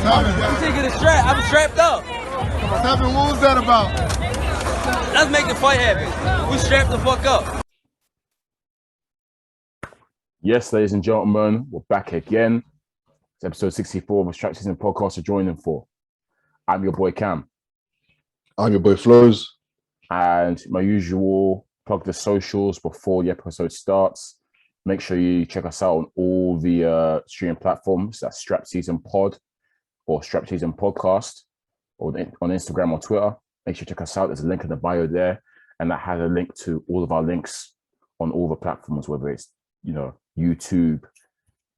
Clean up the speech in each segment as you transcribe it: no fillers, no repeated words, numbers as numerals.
I'm taking a strap. I'm strapped up. What's happening? What was that about? Let's make the fight happen. We strapped the fuck up. Yes, ladies and gentlemen, we're back again. It's episode 64 of the SZN podcast to join in for. I'm your boy Kam. I'm your boy Flowz. And my usual, plug the socials before the episode starts. Make sure you check us out on all the streaming platforms. That's SZN Pod or SZN Podcast, or on Instagram or Twitter. Make sure you check us out. There's a link in the bio there, and that has a link to all of our links on all the platforms, whether it's YouTube,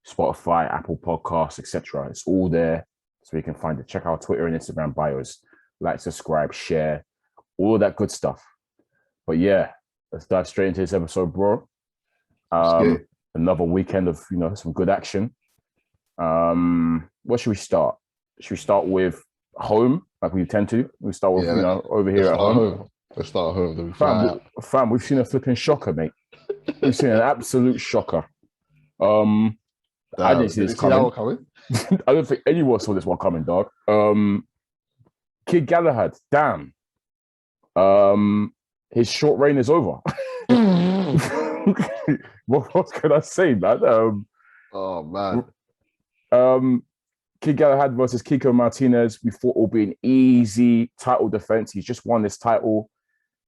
Spotify, Apple Podcasts, etc. It's all there, so you can find it. Check out Twitter and Instagram bios. Like, subscribe, share, all of that good stuff. But yeah, let's dive straight into this episode, bro. Another weekend of some good action. Where should we start? Should we start with home, like we tend to? We start with over here at home. Let's start at home. Fam, we've seen a flipping shocker, mate. We've seen an absolute shocker. I didn't see this coming. I don't think anyone saw this one coming, dog. Kid Galahad, damn. His short reign is over. What can I say, man? Oh man. Kid Galahad versus Kiko Martinez. We thought it would be an easy title defense. He's just won this title.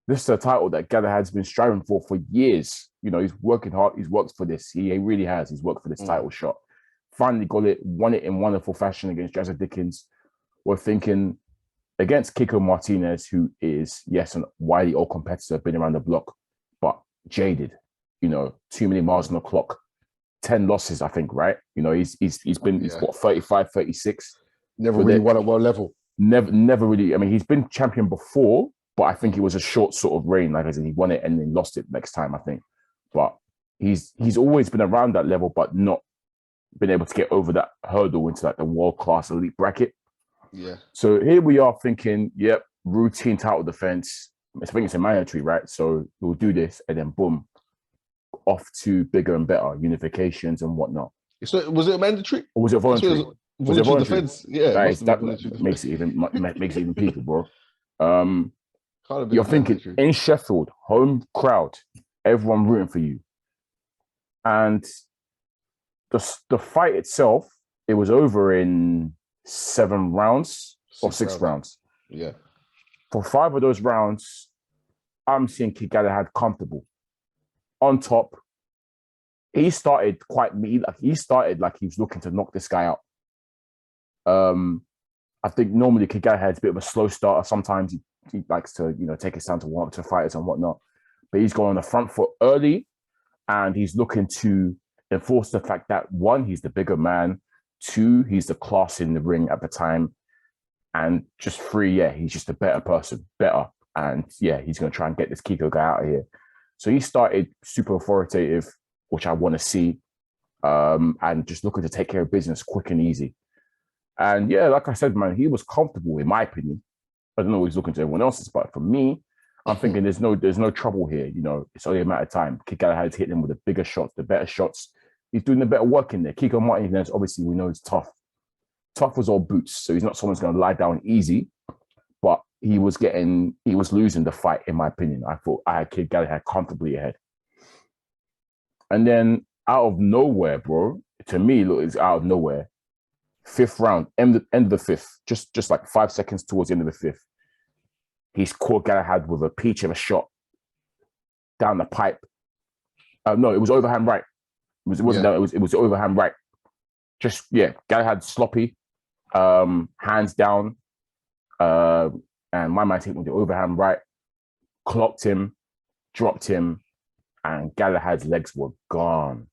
This is a title that Galahad's been striving for years. He's working hard. He's worked for this. He really has. He's worked for this title shot. Finally got it. Won it in wonderful fashion against Jazza Dickens. We're thinking against Kiko Martinez, who is, yes, a widely old competitor, been around the block, but jaded. Too many miles on the clock. 10 losses, I think, right? He's what, 35, 36. Never really won at world level. Never really. I mean, he's been champion before, but I think it was a short sort of reign. Like I said, he won it and then lost it next time, I think. But he's always been around that level, but not been able to get over that hurdle into like the world-class elite bracket. Yeah. So here we are thinking, yep, routine title defense. I think it's a mandatory, right? So we'll do this and then boom, off to bigger and better unifications and whatnot. So was it mandatory? Or was it voluntary? Was it voluntary? Defense? Yeah. That makes it even people, bro. You're thinking mandatory. In Sheffield, home crowd, everyone rooting for you. And the fight itself, it was over in 7 rounds or 6 rounds. Yeah. For 5 of those rounds, I'm seeing Kid Galahad comfortable. On top, he started quite mean. He started like he was looking to knock this guy out. I think normally Kid Galahad's a bit of a slow starter. Sometimes he likes to, take his time to warm up to fighters and whatnot. But he's going on the front foot early, and he's looking to enforce the fact that 1, he's the bigger man. 2, he's the class in the ring at the time. And just 3, he's just a better person, better. And he's going to try and get this Kiko guy out of here. So he started super authoritative, which I want to see, and just looking to take care of business quick and easy. And like I said, man, he was comfortable, in my opinion. I don't know what he's looking to everyone else's, but for me, I'm thinking there's no trouble here. It's only a matter of time. Kid Galahad's hitting him with the bigger shots, the better shots. He's doing the better work in there. Kiko Martinez, obviously, we know he's tough. Tough as all boots, so he's not someone who's going to lie down easy. But he was losing the fight, in my opinion. I thought I had Kid Galahad comfortably ahead. And then out of nowhere, bro, to me, look, it's out of nowhere. 5th round, end of the 5th, just like 5 seconds towards the end of the 5th. He's caught Galahad with a peach of a shot down the pipe. No, it was overhand right. It wasn't down, it was overhand right. Galahad sloppy, hands down. And my man taking with the overhand right, clocked him, dropped him, and Galahad's legs were gone.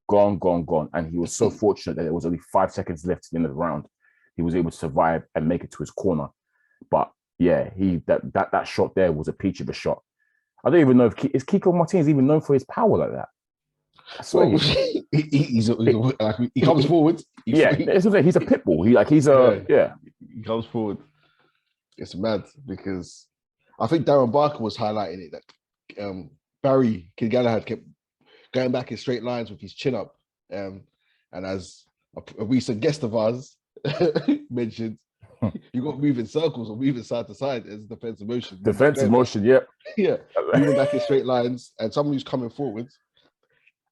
Gone. And he was so fortunate that there was only 5 seconds left at the end of the round. He was able to survive and make it to his corner. But that shot there was a peach of a shot. I don't even know if is Kiko Martinez even known for his power like that. I swear he comes forward. He's a pit bull. He comes forward. It's mad because I think Darren Barker was highlighting it that Barry Kid Galahad kept going back in straight lines with his chin up. And as a recent guest of ours, mentioned, you got to move in circles or moving side to side as defensive motion. Defensive motion, yeah. Yeah, moving back in straight lines, and someone who's coming forward.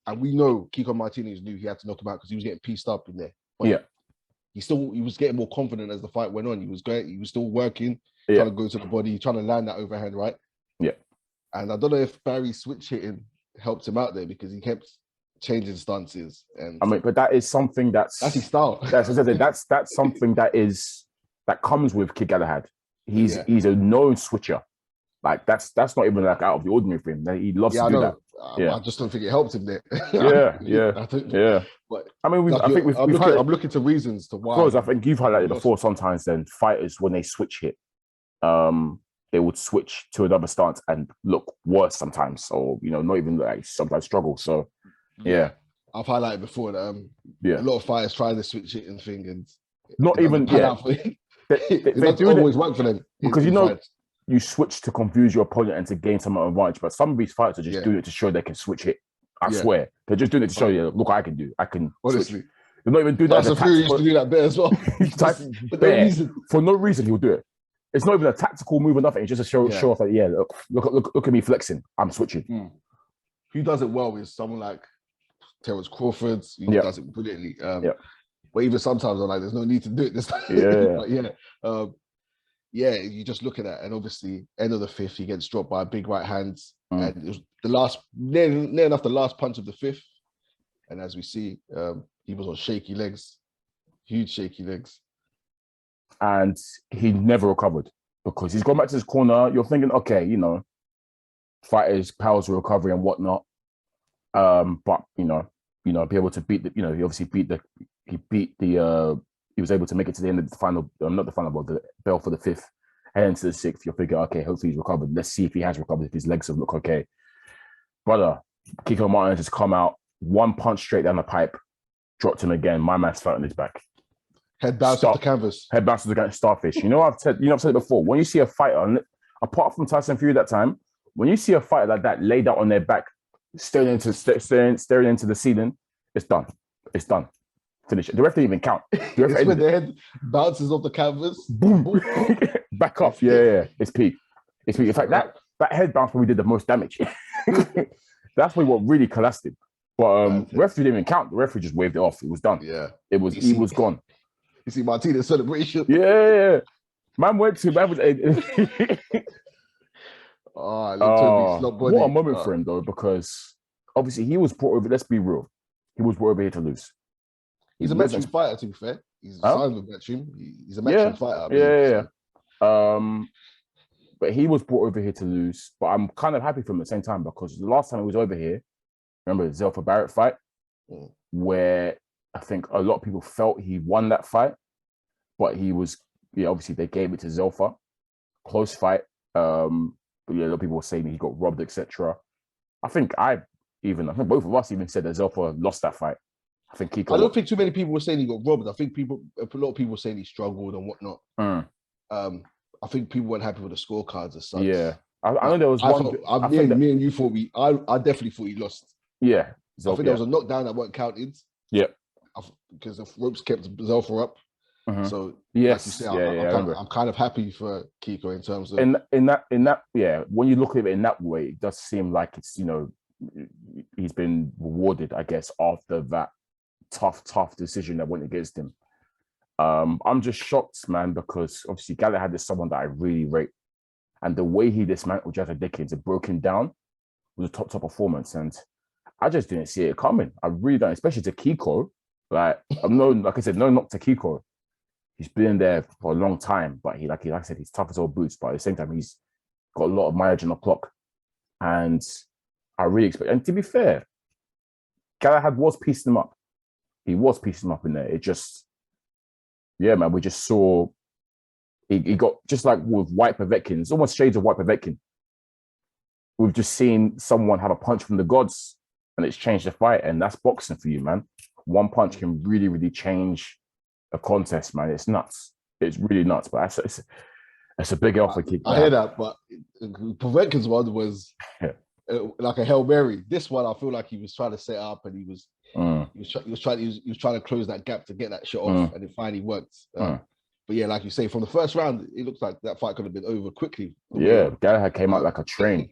And we know Kiko Martinez knew he had to knock him out because he was getting pieced up in there. But yeah, he was getting more confident as the fight went on. He was still working, trying to go to the body, trying to land that overhand right. Yeah. And I don't know if Barry's switch hitting helped him out there because he kept changing stances. And I mean, but that is something that's his style. That's something that comes with Kid Galahad. He's a known switcher. Like that's not even like out of the ordinary for him. He loves to do that. I just don't think it helped him there. But I mean, I'm looking to reasons to why. Because I think you've highlighted before. Sometimes then fighters, when they switch hit, they would switch to another stance and look worse sometimes, or not even like sometimes struggle. So yeah, I've highlighted before that a lot of fighters try the switch hitting thing and not even they do always work for them because you switch to confuse your opponent and to gain some advantage. But some of these fighters are just doing it to show they can switch hit. I swear. They're just doing it to show you, look what I can do. I can honestly switch. They're not even doing that. Fury used to do that bit as well. For no reason, he'll do it. It's not even a tactical move or nothing. It's just to show off that, look at me flexing. I'm switching. Who does it well is someone like Terrence Crawford. He does it brilliantly. But even sometimes I'm like, there's no need to do it this time. You just look at that, and obviously, end of the fifth, he gets dropped by a big right hand, and it was the last, near enough the last punch of the fifth, and as we see, he was on shaky legs, huge shaky legs, and he never recovered because he's gone back to his corner. You're thinking, okay, fighters' powers of recovery and whatnot, but be able to beat the, he obviously he was able to make it to the end of the final, not the final, but the bell for the fifth, and into the sixth. You're thinking, okay, hopefully he's recovered. Let's see if he has recovered, if his legs have looked okay. Brother, Kiko Martinez has come out, one punch straight down the pipe, dropped him again. My man's flat on his back. Head bounce off the canvas. Head bounce against Starfish. I've said it before. When you see a fighter, apart from Tyson Fury that time, when you see a fighter like that laid out on their back, staring into the ceiling, it's done. It's done. Finish it. The ref didn't even count. It's when the head bounces off the canvas. Boom. Back off. Yeah. It's peak. In fact, that head bounce probably did the most damage. That's probably what really collapsed him. But referee didn't even count. The referee just waved it off. It was done. Yeah. He was gone. You see Martinez celebration? Yeah. Man went to what a moment for him though, because obviously he was brought over. Let's be real. He was brought over here to lose. He's a matchroom fighter, to be fair. He's signed with matchroom. He's a matchroom fighter. But he was brought over here to lose. But I'm kind of happy for him at the same time because the last time he was over here, remember the Zelfa Barrett fight, where I think a lot of people felt he won that fight, but he was, obviously they gave it to Zelfa. Close fight. But a lot of people were saying he got robbed, etc. I think both of us even said that Zelfa lost that fight. I don't think too many people were saying he got robbed. I think a lot of people were saying he struggled and whatnot. I think people weren't happy with the scorecards as such. Yeah, I know there was one. Me and you thought I definitely thought he lost. Yeah, I think there was a knockdown that weren't counted. Yeah, because the ropes kept Zelfa up. So yes, like you say, I'm kind of happy for Kiko in terms of in that when you look at it in that way, it does seem like it's he's been rewarded, I guess, after that tough decision that went against him. I'm just shocked, man, because obviously Galahad is someone that I really rate, and the way he dismantled Jazza Dickens and broke him down was a top performance, and I just didn't see it coming. I really don't, especially to Kiko. Like I said, no knock to Kiko. He's been there for a long time, but like I said, he's tough as old boots. But at the same time, he's got a lot of mileage on the clock, and I really expect. And to be fair, Galahad was piecing him up. He was piecing him up in there. It just, man, we just saw. He got just like with White Povetkin. It's almost shades of White Povetkin. We've just seen someone have a punch from the gods, and it's changed the fight. And that's boxing for you, man. One punch can really, really change a contest, man. It's nuts. It's really nuts. But it's a big L for Kiko. I hear that, but Povetkin's one was like a Hail Mary. This one, I feel like he was trying to set up, and He was trying to close that gap to get that shot off, and it finally worked. But yeah, like you say, from the first round, it looks like that fight could have been over quickly. Yeah, Galahad came out like a train.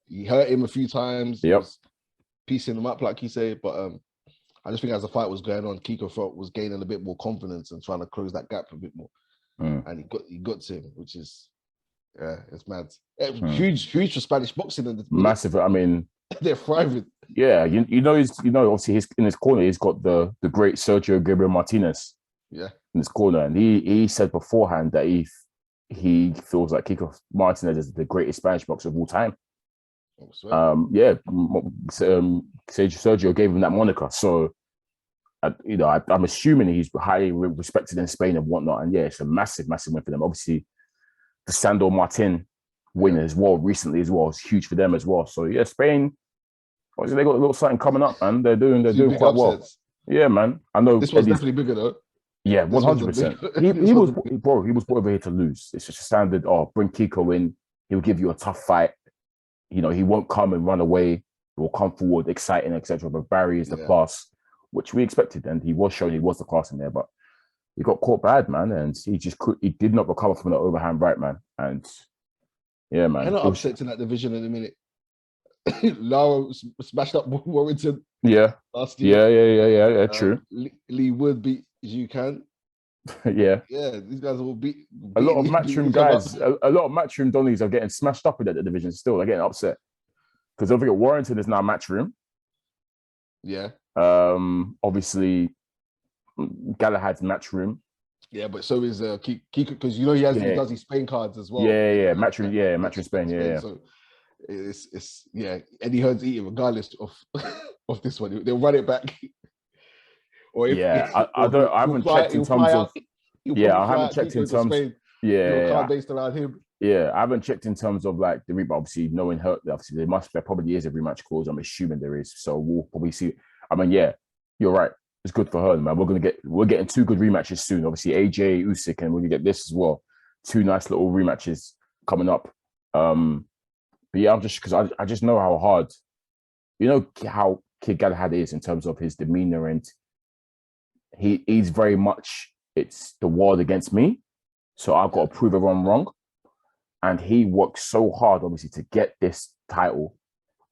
He hurt him a few times. Yep. Piecing him up, like you say. But I just think as the fight was going on, Kiko was gaining a bit more confidence and trying to close that gap a bit more. And he got to him, which is it's mad. Huge for Spanish boxing. And massive. I mean, they're thriving. Yeah, you know, obviously he's in his corner. He's got the great Sergio Gabriel Martinez. Yeah, in his corner, and he said beforehand that he feels like Kiko Martinez is the greatest Spanish boxer of all time. Sergio gave him that moniker, so I'm assuming he's highly respected in Spain and whatnot. And yeah, it's a massive win for them. Obviously, the Sandor Martin win as well recently as well is huge for them as well. So yeah, Spain. Obviously, they got a little something coming up, man. They're doing quite well. Yeah, man. I know this one's definitely bigger though. Yeah, 100%. He was brought over here to lose. It's just a standard. Oh, bring Kiko in. He'll give you a tough fight. You know, he won't come and run away. He will come forward, exciting, etc. But Barry is the class, which we expected, and he was showing he was the class in there. But he got caught bad, man, and he did not recover from the overhand right, man. And yeah, man. Kind of upset in that division in a minute. Lara smashed up Warrington. Yeah. Last year. Yeah. True. Lee Wood beat you can. Yeah. These guys will beat a lot of matchroom guys. A lot of matchroom donnies are getting smashed up in that division still. They're getting upset because don't forget Warrington is now matchroom. Yeah. Obviously, Galahad's matchroom. Yeah, but so is Kiko, because you know he does his Spain cards as well. Yeah. Matchroom. Yeah, matchroom Spain. Yeah. So it's Eddie Hearn's eating regardless of this one. They'll run it back. Or I haven't checked in terms of. Yeah, I haven't checked in terms. Card based around him. Yeah, I haven't checked in terms of like the rematch. Obviously, knowing her, obviously there probably is a rematch clause. I'm assuming there is. So we'll probably see. I mean, yeah, you're right. It's good for her, man. We're getting two good rematches soon. Obviously, AJ Usyk, and we're gonna get this as well. Two nice little rematches coming up. But yeah, I just know how hard, how Kid Galahad is in terms of his demeanor, and he's very much, it's the world against me. So I've got to prove everyone wrong. And he worked so hard, obviously, to get this title.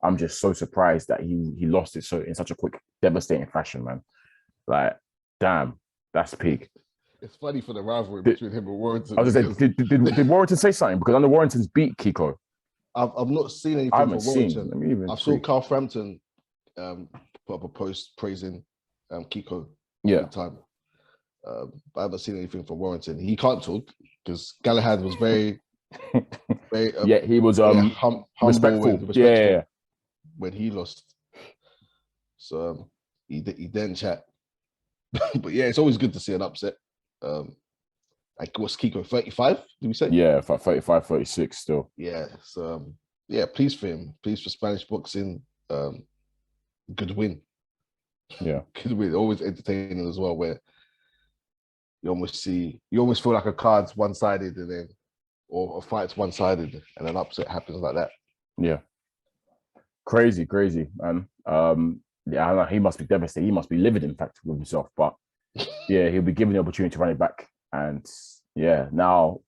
I'm just so surprised that he lost it in such a quick, devastating fashion, man. Like, damn, that's peak. It's funny for the rivalry between him and Warrington. I was going to say, did Warrington say something? Because I know Warrington's beat Kiko. I've not seen anything from Warrington. I saw Carl Frampton put up a post praising Kiko at the time. But I haven't seen anything from Warrington. He can't talk because Galahad was very, very he was respectful. When he lost. So he didn't chat. But yeah, it's always good to see an upset. Like, what's Kiko, 35, did we say? Yeah, 35, 36 still. Yeah, so pleased for him. Pleased for Spanish boxing. Good win. Yeah. Good win. Always entertaining as well, where you almost feel like a card's one-sided and then, or a fight's one-sided and an upset happens like that. Yeah. Crazy, man. I know he must be devastated. He must be livid, in fact, with himself. But yeah, he'll be given the opportunity to run it back. And yeah, now,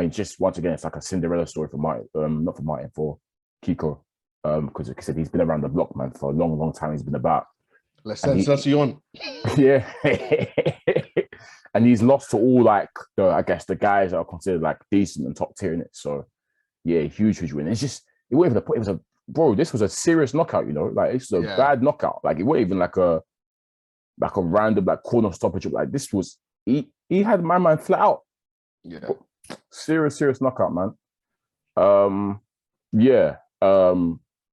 just once again, it's like a Cinderella story for Martin, not for Martin, for Kiko. Because like I said, he's been around the block, man, for a long, long time. He's been about. La Sensacion. Yeah. And he's lost to all, like, the guys that are considered like decent and top tier in it. So yeah, huge win. It's just, it wasn't even this was a serious knockout, like it's a bad knockout. Like, it wasn't even like a random like corner stoppage. Like, this was, he had my man flat out. Yeah. Serious knockout, man.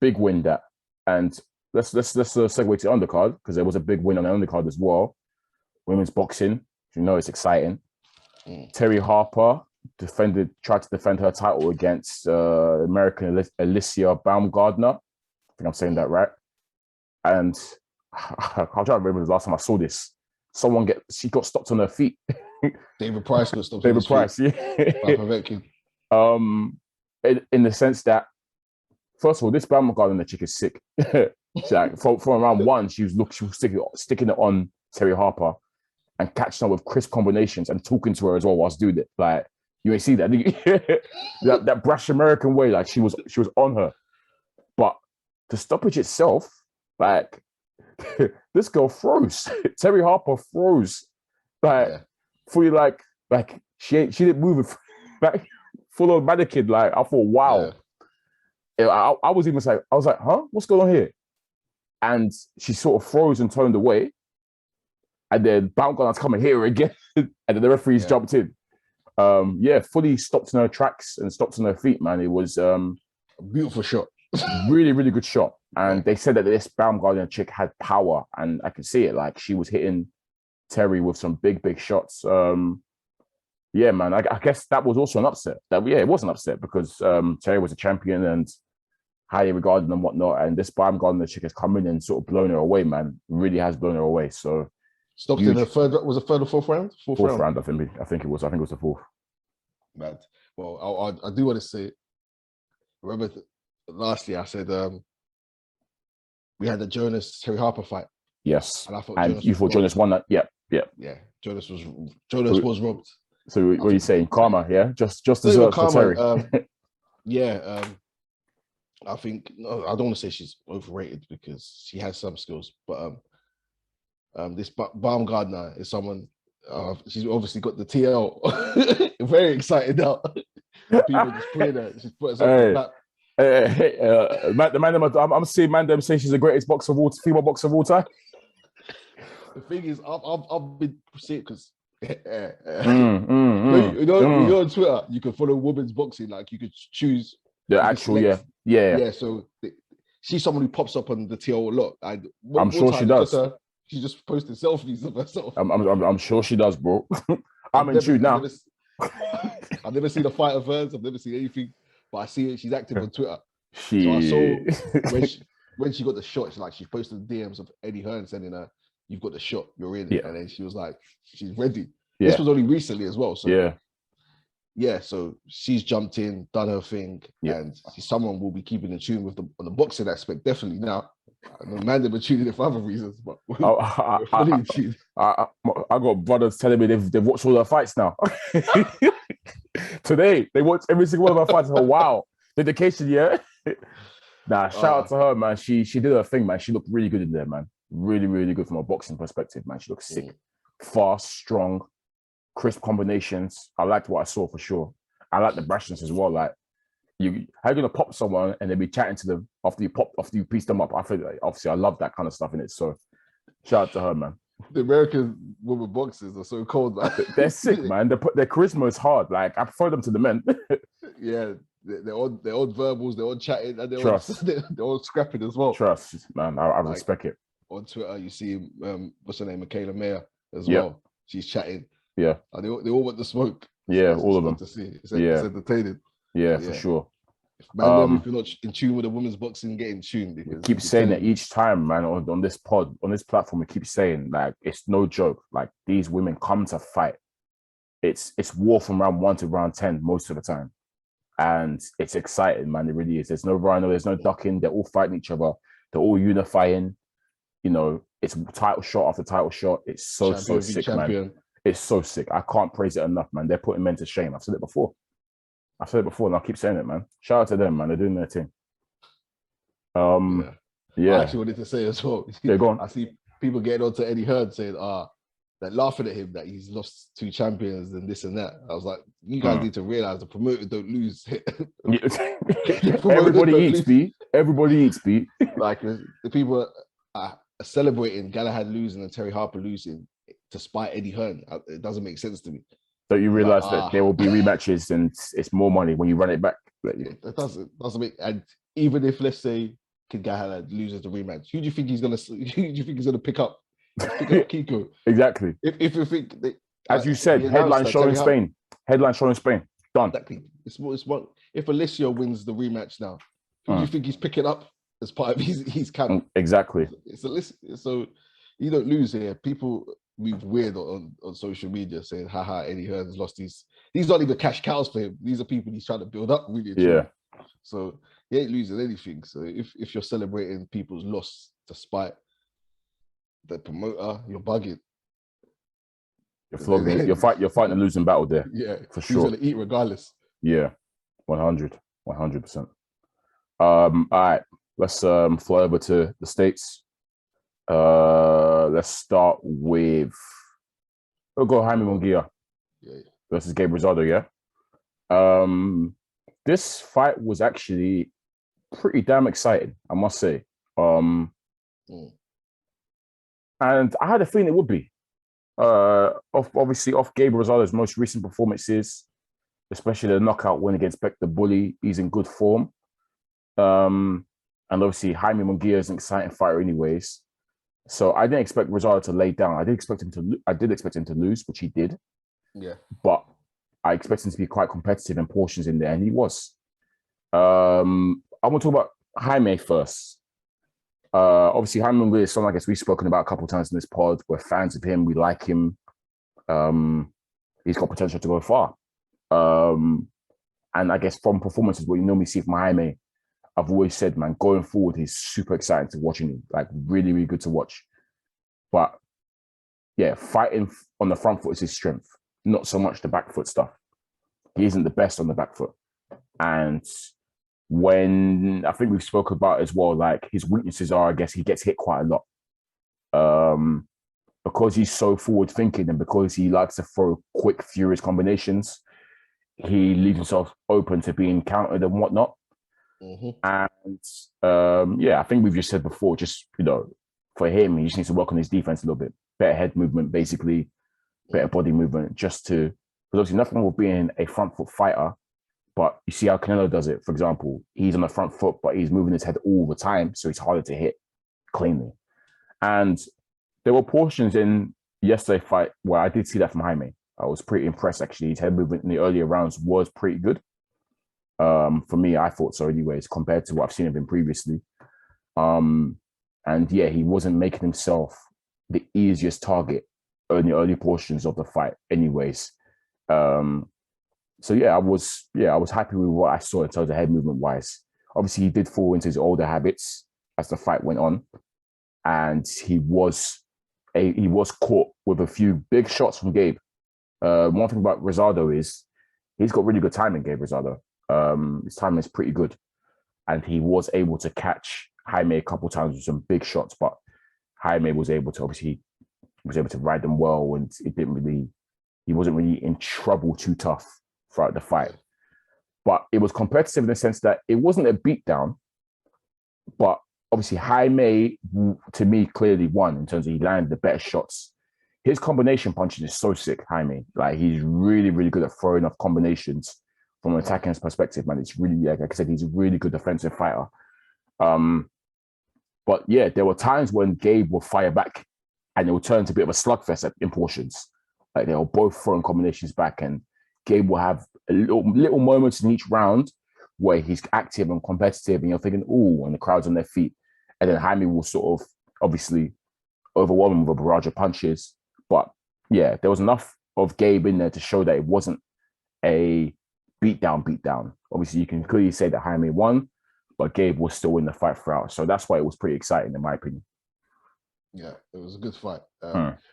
Big win that. And let's segue to the undercard, because there was a big win on the undercard as well. Women's boxing, it's exciting. Terry Harper tried to defend her title against American Alicia Baumgardner. I think I'm saying that right. And I'm trying to remember the last time I saw this. She got stopped on her feet. David Price got stopped. David Price, yeah. In the sense that, first of all, this Baumgardner chick is sick. So like, from round one, she was sticking it on Terry Harper and catching her with crisp combinations and talking to her as well whilst doing it. Like, you ain't see that, that brash American way. Like, she was on her. But the stoppage itself, like, this girl froze. Terry Harper froze. Like, fully like she didn't move it. Like, full on mannequin. Like, I thought, wow. Yeah. I was even like, huh? What's going on here? And she sort of froze and turned away. And then Baumgardner's coming here again. And then the referees jumped in. Fully stopped in her tracks and stopped on her feet, man. It was a beautiful shot. Really, really good shot. And they said that this Baumgardner chick had power, and I could see it. Like, she was hitting Terry with some big, big shots. Yeah, man, I guess that was also an upset. It was an upset because Terry was a champion and highly regarded and whatnot. And this Baumgardner chick has come in and sort of blown her away, man. Really has blown her away. So stopped in the third or fourth round? Fourth round, I think it was. I think it was the fourth. Man, well, I do want to say, remember last year I said we had the Terry Harper fight. Yes, and I thought Jonas won that. Yeah. Jonas was robbed. So what are you saying? Karma, yeah, just deserves for Terry. I think I don't want to say she's overrated because she has some skills, but this Baumgardner is someone. She's obviously got the TL. Very excited now. People just putting her. She's put herself back. I'm seeing Mandem saying she's the greatest female boxer of all time. The thing is, I've been seeing because you know on Twitter you can follow women's boxing, like you could choose the actual So she's someone who pops up on the TL a lot. I'm sure she does. She just posted selfies of herself. I'm sure she does, bro. I'm in tune now. I've never seen a fight of hers. I've never seen anything, but I see it. She's active on Twitter. So I saw when she got the shot, she posted DMs of Eddie Hearn sending her, "You've got the shot, you're in." And then she was like, she's ready. This was only recently as well. So so she's jumped in, done her thing, and someone will be keeping in tune with on the boxing aspect. Definitely now. I know Amanda been tuning in for other reasons, but I got brothers telling me they've watched all her fights now. Today they watched every single one of her fights. Oh wow, dedication, yeah. Nah, shout out to her, man. She did her thing, man. She looked really good in there, man. Really, really good from a boxing perspective, man. She looked sick, fast, strong, crisp combinations. I liked what I saw for sure. I like the brashness as well. Like, how you gonna pop someone and then be chatting to them after you piece them up? I feel like, obviously I love that kind of stuff in it. So shout out to her, man. The American women boxers are so cold, man. They're sick, man. Their charisma is hard. Like, I prefer them to the men. Yeah, they're on verbals, they're on chatting, and they're all scrapping as well. Trust, man. I respect it. On Twitter, you see what's her name, Michaela Mayer as well. She's chatting. Yeah, and they all want the smoke. Yeah, all of them. To see. It's entertaining. Yeah, for sure. Man, if you're not in tune with the women's boxing, get in tune. We keep saying that each time, man, on this pod, on this platform, we keep saying, like, it's no joke. Like, these women come to fight. It's war from round 1 to round 10 most of the time. And it's exciting, man. It really is. There's no rhino, there's no ducking. They're all fighting each other. They're all unifying. You know, it's title shot after title shot. It's so sick, man. It's so sick. I can't praise it enough, man. They're putting men to shame. I've said it before, and I'll keep saying it, man. Shout out to them, man. They're doing their thing. I actually wanted to say as well. Yeah, go on. I see people getting onto Eddie Hearn saying, they're laughing at him that he's lost 2 champions and this and that. I was like, you guys need to realize the promoter don't lose. Everybody eats, B. Everybody eats, B. Like, the people are celebrating Galahad losing and Terry Harper losing to spite Eddie Hearn. It doesn't make sense to me. Don't you realize that there will be rematches and it's more money when you run it back? It doesn't make. And even if, let's say, Kid Galahad loses the rematch, who do you think he's gonna pick up? Kiko. Exactly. If you think as you said, headline show in Spain. Headline show in Spain. Done. Exactly. It's one. If Alessio wins the rematch now, who do you think he's picking up as part of his camp? Exactly. So you don't lose here. People move weird on social media saying, haha, Eddie Hearn has lost these. These aren't even cash cows for him. These are people he's trying to build up, really. Yeah. So he ain't losing anything. So if you're celebrating people's loss despite the promoter, you're bugging. You're flogging. You're fighting a losing battle there. Yeah, for sure. He's gonna eat regardless. Yeah, 100%. All right, let's fly over to the States. Let's start with we'll go Jaime Munguia versus Gabe Rosado. Yeah. This fight was actually pretty damn exciting, I must say. And I had a feeling it would be. Obviously off Gabe Rosado's most recent performances, especially the knockout win against Beck the Bully, he's in good form. And obviously Jaime Munguia is an exciting fighter anyways. So I didn't expect Rosado to lay down. I did expect him to lose, which he did. Yeah. But I expected him to be quite competitive in portions in there, and he was. I want to talk about Jaime first. Obviously, Jaime Munguia is someone I guess we've spoken about a couple of times in this pod. We're fans of him. We like him. He's got potential to go far. And I guess from performances, what you normally see from Jaime, I've always said, man, going forward, he's super exciting to watching him. Like, really, really good to watch. But, yeah, fighting on the front foot is his strength, not so much the back foot stuff. He isn't the best on the back foot. And when I think we've spoken about as well, like his weaknesses are, I guess he gets hit quite a lot. Because he's so forward thinking and because he likes to throw quick, furious combinations, he leaves himself open to being countered and whatnot. And yeah, I think we've just said before, just, you know, for him, he just needs to work on his defense a little bit. Better head movement, basically, better body movement, just to, because obviously nothing will being a front foot fighter. But you see how Canelo does it. For example, he's on the front foot, but he's moving his head all the time, so it's harder to hit cleanly. And there were portions in yesterday's fight where I did see that from Jaime. I was pretty impressed, actually. His head movement in the earlier rounds was pretty good. For me, I thought so anyways, compared to what I've seen of him previously. And yeah, he wasn't making himself the easiest target in the early portions of the fight anyways. So yeah, I was happy with what I saw in terms of head movement wise. Obviously, he did fall into his older habits as the fight went on, and he was caught with a few big shots from Gabe. One thing about Rosado is he's got really good timing. Gabe Rosado, his timing is pretty good, and he was able to catch Jaime a couple of times with some big shots. But Jaime was able to ride them well, and he wasn't really in trouble too tough throughout the fight. But it was competitive in the sense that it wasn't a beatdown, but obviously Jaime, to me, clearly won in terms of he landed the better shots. His combination punching is so sick, Jaime. Like, he's really, really good at throwing off combinations from an attacking perspective, man. It's really, like I said, he's a really good defensive fighter. But yeah, there were times when Gabe will fire back and it will turn to a bit of a slugfest in portions. Like, they were both throwing combinations back, and Gabe will have little moments in each round where he's active and competitive, and you're thinking, ooh, and the crowd's on their feet. And then Jaime will sort of obviously overwhelm him with a barrage of punches. But yeah, there was enough of Gabe in there to show that it wasn't a beatdown. Obviously, you can clearly say that Jaime won, but Gabe was still in the fight throughout. So that's why it was pretty exciting, in my opinion. Yeah, it was a good fight.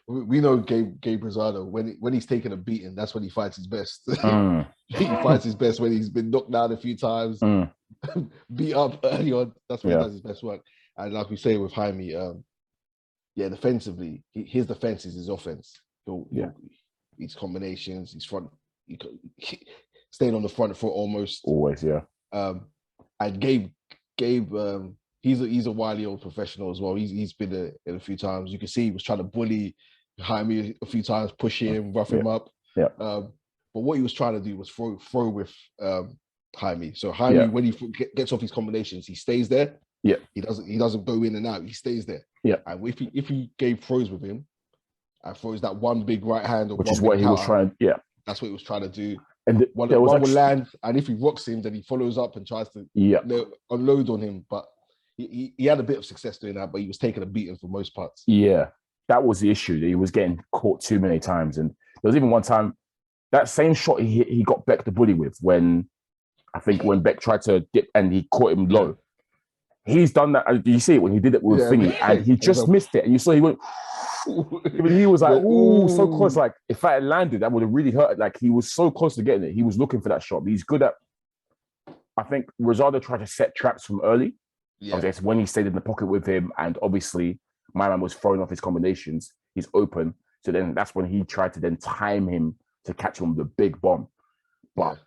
We know Gabe Rosado, when he's taking a beating, that's when he fights his best. He fights his best when he's been knocked down a few times, beat up early on. That's when he does his best work. And like we say with Jaime, defensively, his defense is his offense. His combinations, his front, staying on the front foot almost. Always, yeah. And Gabe, he's a wily old professional as well. He's been in a few times. You can see he was trying to bully Jaime a few times, push him, rough him up. Yeah. But what he was trying to do was throw with Jaime. So Jaime, when he gets off his combinations, he stays there. Yeah. He doesn't go in and out. He stays there. Yeah. And if he Gabe throws with him and throws that one big right hand, which is what he was trying. Yeah. That's what he was trying to do. And one will land, and if he rocks him, then he follows up and tries to unload on him. But he had a bit of success doing that, but he was taking a beating for most parts. Yeah, that was the issue. He was getting caught too many times. And there was even one time, that same shot he got Beck the Bully with, when I think when Beck tried to dip and he caught him low, he's done that. You see it when he did it with Thingy, and he just missed it. And you saw he went, even he was like, ooh, so close. Like, if I had landed, that would have really hurt. Like, he was so close to getting it. He was looking for that shot. But he's good at, I think Rosado tried to set traps from early. Yeah. I guess when he stayed in the pocket with him, and obviously my man was throwing off his combinations, he's open. So then that's when he tried to then time him to catch him with a big bomb. But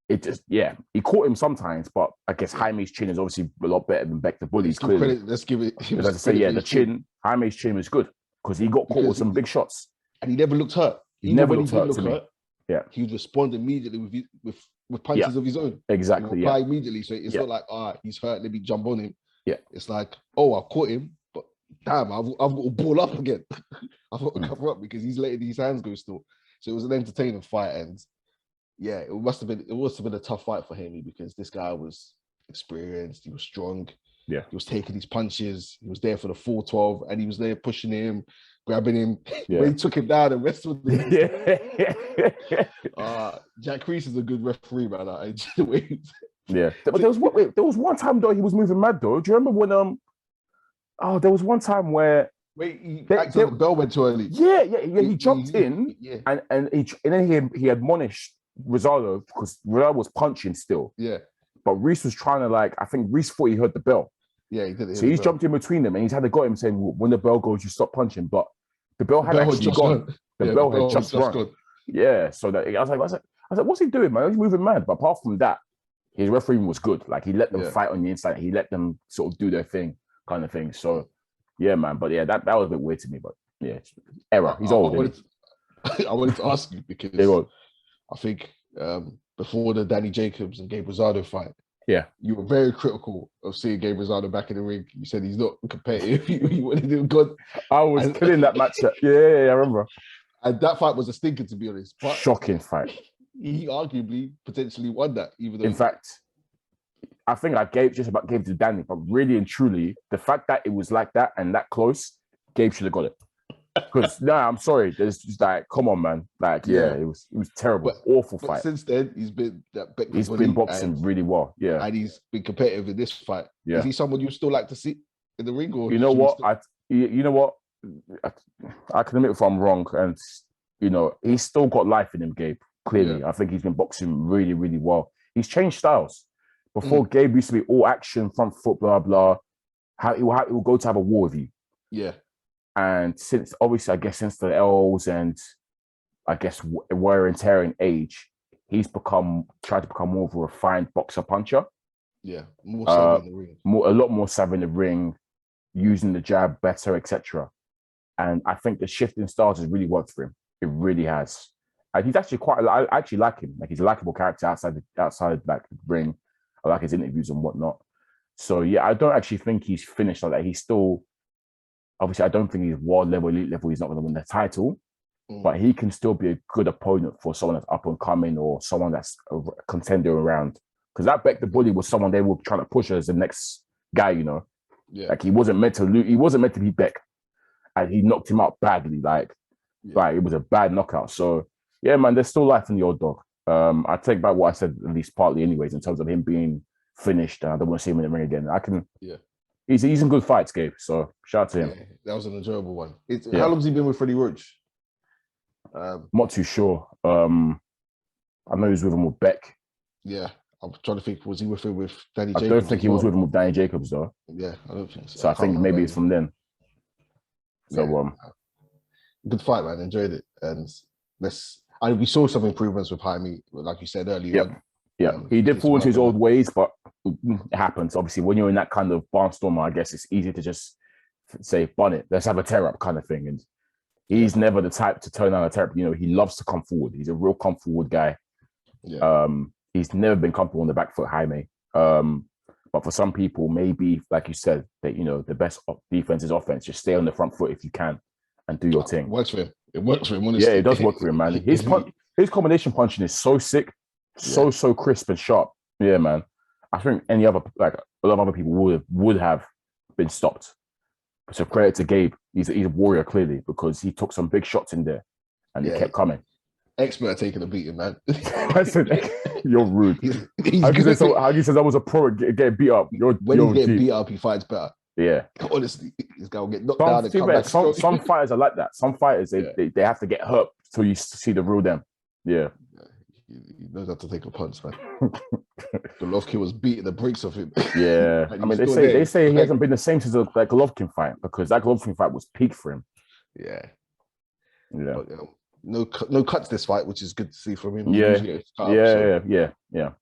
it just, he caught him sometimes, but I guess Jaime's chin is obviously a lot better than Beck the Bully's. Let's give it. As I say, the chin, Jaime's chin was good because he got caught with some big shots. And he never looked hurt. He never looked hurt. Yeah. He would respond immediately with punches of his own. Exactly. Reply immediately. So it's not like, he's hurt, let me jump on him. Yeah. It's like, I caught him, but damn, I've got to ball up again. I've got to cover up because he's letting his hands go still. So it was an entertaining fight, and it must have been a tough fight for him because this guy was experienced, he was strong. Yeah. He was taking his punches, he was there for the 4-12, and he was there pushing him, grabbing him. Yeah. When he took him down and wrestled him. Yeah. Jack Reese is a good referee, man. I enjoy the way But there was one time though he was moving mad though. Do you remember when there was one time where the bell went too early. Yeah. He jumped in and then he admonished Rosado because Rosado was punching still. Yeah. But Reese was trying to I think Reese thought he heard the bell. Yeah, he did. So he's jumped in between them and he's had to got him saying, when the bell goes, you stop punching. But the bell had actually gone. The bell had just gone. Yeah. So that I was like, what's he doing, man? He's moving mad. But apart from that, his refereeing was good. Like, he let them fight on the inside. He let them sort of do their thing, kind of thing. So, yeah, man. But yeah, that was a bit weird to me. But yeah, error. He's old. I wanted to ask you because I think before the Danny Jacobs and Gabe Rosado fight, you were very critical of seeing Gabe Rosado back in the ring. You said he's not competitive. You wanted him good. I was killing that match. Yeah, I remember. And that fight was a stinker, to be honest. But shocking fight. He arguably potentially won that, even though. In fact, I think I gave to Danny, but really and truly, the fact that it was like that and that close, Gabe should have got it. Because I'm sorry, there's just come on, man. It was terrible, awful fight. Since then, he's been boxing really well, and he's been competitive in this fight. Is he someone you still like to see in the ring, or you know what? I can admit if I'm wrong, and he's still got life in him, Gabe. Clearly, I think he's been boxing really, really well. He's changed styles. Before, Gabe used to be all action, front foot, blah blah. How he will go to have a war with you. Yeah. And since the L's and I guess wear and tear in age, he's tried to become more of a refined boxer puncher. Yeah, more savvy in the ring. A lot more savvy in the ring, using the jab better, etc. And I think the shift in styles has really worked for him. It really has. And he's actually I actually like him. Like, he's a likable character outside the ring. I like his interviews and whatnot. So yeah, I don't actually think he's finished like that. He's still, obviously, I don't think he's world level, elite level. He's not going to win the title, but he can still be a good opponent for someone that's up and coming or someone that's a contender around. Because that Beck the Bully was someone they were trying to push as the next guy, Yeah. Like, he wasn't meant to lose. He wasn't meant to be Beck, and he knocked him out badly. Like it was a bad knockout. So yeah, man, there's still life in the old dog. I take back what I said, at least partly, anyways, in terms of him being finished. And I don't want to see him in the ring again. He's in good fights, Gabe. So shout out to him. Yeah, that was an enjoyable one. How long has he been with Freddie Roach? Not too sure. I know he was with him with Beck. Yeah, I'm trying to think. Was he with him with Danny Jacobs? I don't think he was with him with Danny Jacobs, though. Yeah, I don't think so. So I think maybe it's from then. So good fight, man. Enjoyed it, and we saw some improvements with Jaime, like you said earlier. Yeah, he did fall into his old ways, but it happens. Obviously, when you're in that kind of barnstormer, I guess it's easy to just say, "Bun it, let's have a tear up," kind of thing. And he's never the type to turn down a tear up. He loves to come forward. He's a real come forward guy. Yeah. He's never been comfortable on the back foot, Jaime. But for some people, maybe, like you said, that the best defense is offense. Just stay on the front foot if you can and do your thing. It works for him. It works for him. Honestly. Yeah, it does work for him, man. His combination punching is so sick, so crisp and sharp. Yeah, man. I think a lot of other people would have been stopped. So credit to Gabe. He's a warrior, clearly, because he took some big shots in there and he kept coming. expert at taking a beating, man. You're rude. How can you say I was a pro at getting beat up? When he's getting beat up, he fights better. Yeah. Honestly, this guy will get knocked down and come back. Some fighters are like that. Some fighters, they have to get hurt so you see the real them. Yeah. He knows how to take a punch, man. Golovkin was beating the brakes off him. Yeah. I mean, they say he hasn't been the same since that Golovkin fight, because that Golovkin fight was peak for him. Yeah. Yeah. But, no cuts this fight, which is good to see from him. Yeah.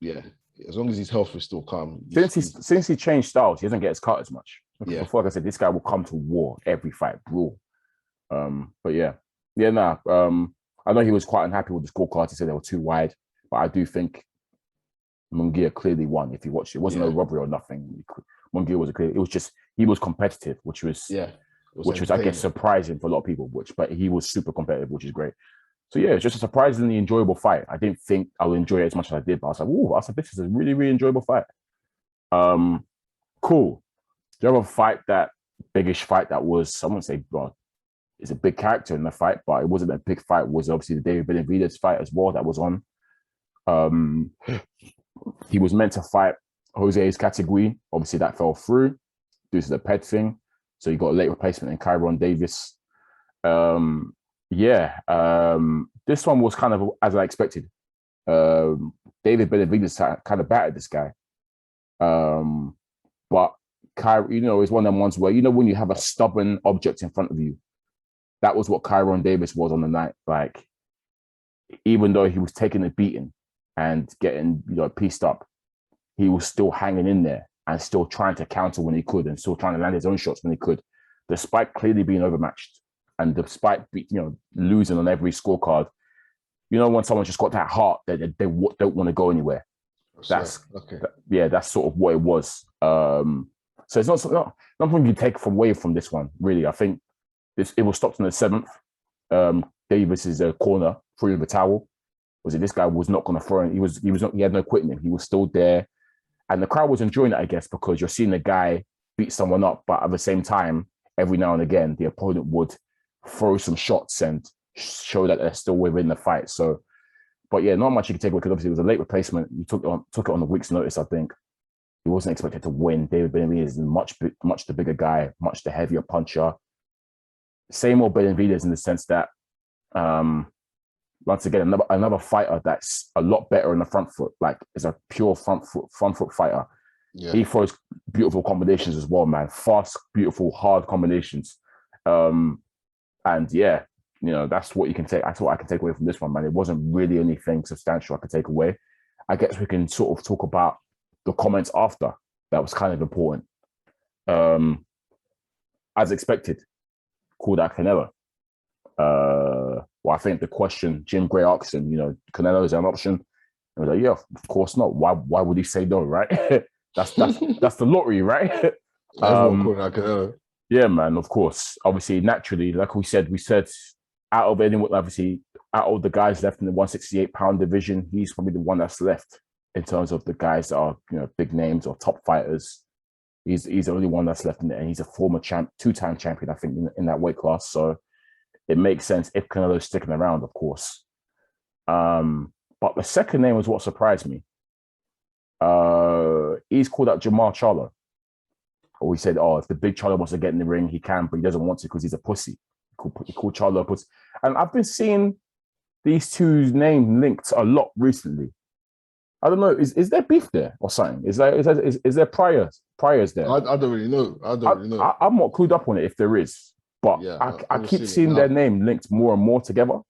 Yeah. As long as his health is still calm. Since he changed styles, he doesn't get his cut as much. Before, like I said, this guy will come to war every fight, brawl. But I know he was quite unhappy with the scorecards. He said they were too wide, but I do think Munguia clearly won. If you watched it, wasn't no robbery or nothing. Munguia was it was just he was competitive, which was I guess surprising for a lot of people. But he was super competitive, which is great. So yeah, it's just a surprisingly enjoyable fight. I didn't think I would enjoy it as much as I did, but I was like, "Ooh, this is a really, really enjoyable fight." Cool. Do you have a fight biggish fight that was, I wouldn't say, well, it's a big character in the fight, but it wasn't a big fight. Was obviously the David Benavidez fight as well that was on. He was meant to fight Jose's category. Obviously, that fell through due to the ped thing. So you got a late replacement in Kyron Davis. This one was kind of as I expected. David Benavidez kind of battered this guy. But Kyron, it's one of them ones where, when you have a stubborn object in front of you, that was what Kyron Davis was on the night. Like, even though he was taking a beating and getting, pieced up, he was still hanging in there and still trying to counter when he could and still trying to land his own shots when he could, despite clearly being overmatched and despite, losing on every scorecard. When someone's just got that heart that they don't want to go anywhere. That's sort of what it was. So it's not something you take away from this one, really. I think it was stopped in the 7th. Davis's corner threw the towel. This guy was not going to throw him. He had no quitting him. He was still there. And the crowd was enjoying it, I guess, because you're seeing the guy beat someone up, but at the same time, every now and again, the opponent would throw some shots and show that they're still within the fight. So, but yeah, not much you can take away, because obviously it was a late replacement. You took it on a week's notice, I think. He wasn't expected to win. David Benavidez is much the bigger guy, much the heavier puncher. Same old Benavidez in the sense that, once again, another fighter that's a lot better in the front foot. Like, is a pure front foot fighter. Yeah. He throws beautiful combinations as well, man. Fast, beautiful, hard combinations. And yeah, that's what you can take. That's what I can take away from this one, man. It wasn't really anything substantial I could take away. I guess we can sort of talk about the comments after. That was kind of important. As expected, called out Canelo. Well, I think the question Jim Gray asked him, Canelo is an option. And we're like, yeah, of course not. Why would he say no, right? that's the lottery, right? Everyone called out Canelo. Yeah, man, of course. Obviously, naturally, like we said out of the guys left in the 168-pound division, he's probably the one that's left in terms of the guys that are, big names or top fighters. He's the only one that's left in there, and he's a former two-time champion, I think, in that weight class. So it makes sense if Canelo's sticking around, of course. But the second name was what surprised me. He's called out Jamal Charlo. Or he said, if the big Charlo wants to get in the ring, he can, but he doesn't want to because he's a pussy. He called Charlo a pussy. And I've been seeing these two names linked a lot recently. I don't know. Is there beef there or something? Is there priors there? I don't really know. I'm not clued up on it if there is, but yeah, I keep seeing their name linked more and more together,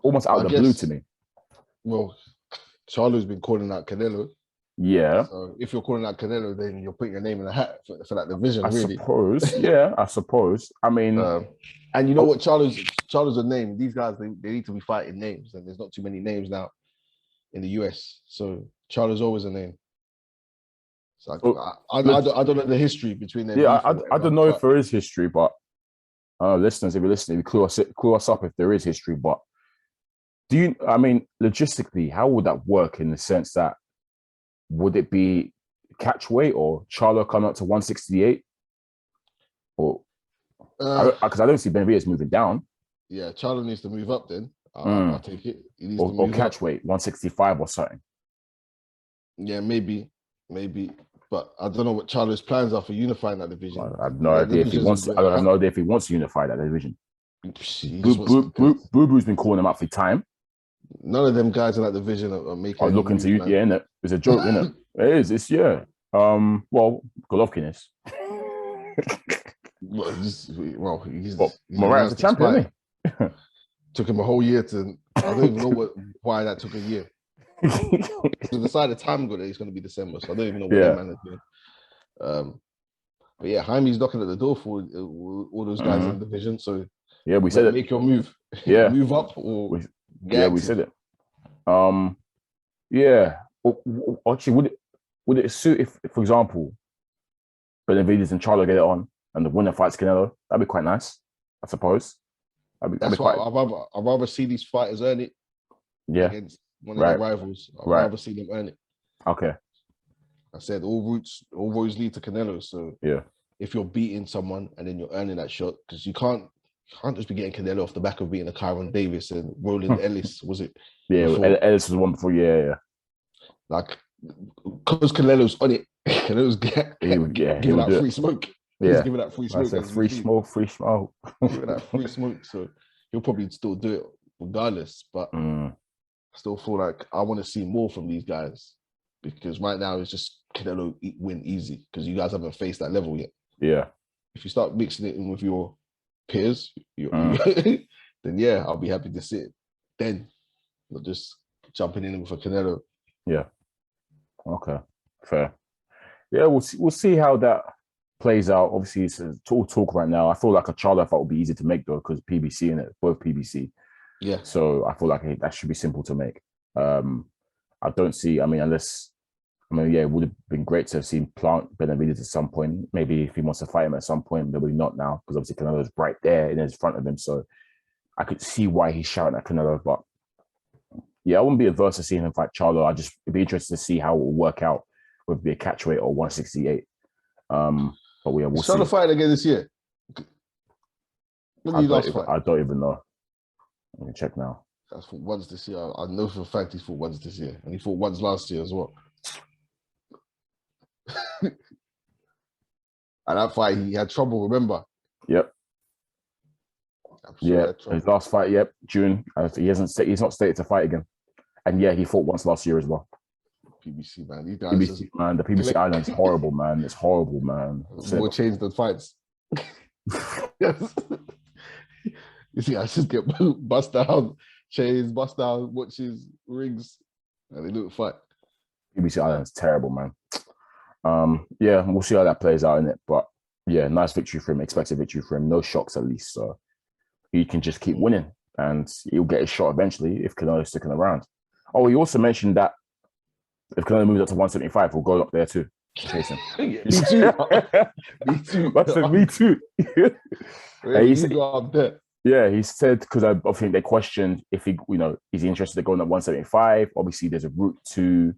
almost out of the blue to me. Well, Charlo's been calling out Canelo. Yeah. So if you're calling out Canelo, then you're putting your name in the hat for that division, really. I suppose. I mean, and you know what? Charlo's a name. These guys, they need to be fighting names, and there's not too many names now in the US. So Charlo's always a name. So I don't know the history between them. Yeah, I don't know if there is history, but listeners, if you're listening, clue us up if there is history. But logistically, how would that work in the sense that would it be catch weight or Charlo come up to 168? Or because I don't see Benavidez moving down. Yeah, Charlo needs to move up then. I'll take it. He needs to Or move catch up. weight, 165 or something. Yeah, maybe. But I don't know what Charlo's plans are for unifying that division. I have no idea if he wants to. I have no idea if he wants to unify that division. Boo Boo's been calling him up for time. None of them guys in that division are making. Are looking to you, yeah, innit? It's a joke, innit? It is. It's yeah. Well, Golovkin is. he's Morat's a champion, isn't he? Took him a whole year to. I don't even know why that took a year. To decide the time ago that it's going to be December, so I don't even know what that man is doing. But yeah, Jaime's knocking at the door for all those guys in the division. So yeah, we said it. Make your move. Yeah, move up or we said it. Yeah. Actually, would it suit if, for example, Benavidez and Charlo get it on, and the winner fights Canelo? That'd be quite nice, I suppose. That's why I'd rather see these fighters earn it. Yeah. Against one of their rivals. I'd rather see them earn it. Okay. I said all roads lead to Canelo. So yeah, if you're beating someone and then you're earning that shot, because you can't just be getting Canelo off the back of beating a Kyron Davis and Roland Ellis, was it? Yeah, Ellis was one before. Yeah. Like, because Canelo's on it, Canelo's giving out free smoke. He's giving out free smoke. Free smoke. Giving out free smoke. So he'll probably still do it regardless. But I still feel like I want to see more from these guys, because right now it's just Canelo win easy because you guys haven't faced that level yet. Yeah. If you start mixing it in with your peers, then yeah, I'll be happy to see it. Then not just jumping in with a Canelo. Yeah. Okay. Fair. Yeah, we'll see how that plays out. Obviously, it's all talk right now. I feel like a Charlo fight would be easy to make though, because PBC in it, both PBC. Yeah. So I feel like that should be simple to make. I don't see. It would have been great to have seen Plant Benavidez at some point. Maybe if he wants to fight him at some point, maybe not now, because obviously Canelo's right there in his front of him. So I could see why he's shouting at Canelo. But yeah, I wouldn't be averse to seeing him fight Charlo. It'd be interested to see how it will work out, whether it be a catch weight or 168. But we'll see. Charlo fighting again this year. When did he last fight? I don't even know. Let me check now. That's fought once this year. I know for a fact he's fought once this year, and he fought once last year as well. And that fight, he had trouble. Remember? Yep. His last fight. Yep, June. He's not stated to fight again, and yeah, he fought once last year as well. PBC man, these guys the PBC Island's horrible, man. It's horrible, man. More change than fights. You see, I just get bust down chains, bust down watches, rings, and they don't fight. PBC Island's terrible, man. Yeah, we'll see how that plays out in it. But yeah, nice victory for him, expected victory for him. No shocks at least. So he can just keep winning and he'll get his shot eventually if Canelo's sticking around. Oh, he also mentioned that if Canelo moves up to 175, we'll go up there too. Chase him. Me too. Me too. I said, me too. Go up there. Yeah, he said, because I think they questioned if he, is he interested in going at 175? Obviously, there's a route to,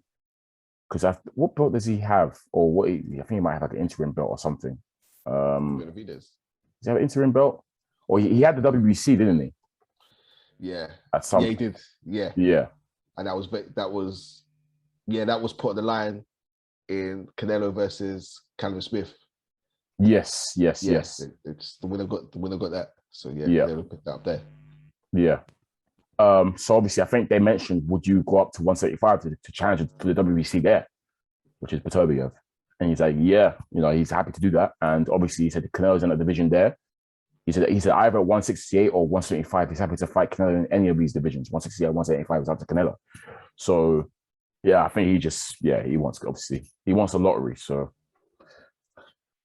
because what belt does he have? Or what? I think he might have like an interim belt or something. Benavidez. Does he have an interim belt? Or he had the WBC, didn't he? Yeah. Yeah, he did. Yeah. Yeah. And that was put on the line in Canelo versus Callum Smith. Yes. It's the winner got that. So yeah. They put that up there. Yeah. So obviously, I think they mentioned, would you go up to 175 to challenge for the WBC there, which is Beterbiev? And he's like, yeah, he's happy to do that. And obviously, he said Canelo's in a division there. He said either 168 or 175. He's happy to fight Canelo in any of these divisions. 168, 175 is up to Canelo. So yeah, I think he wants a lottery. So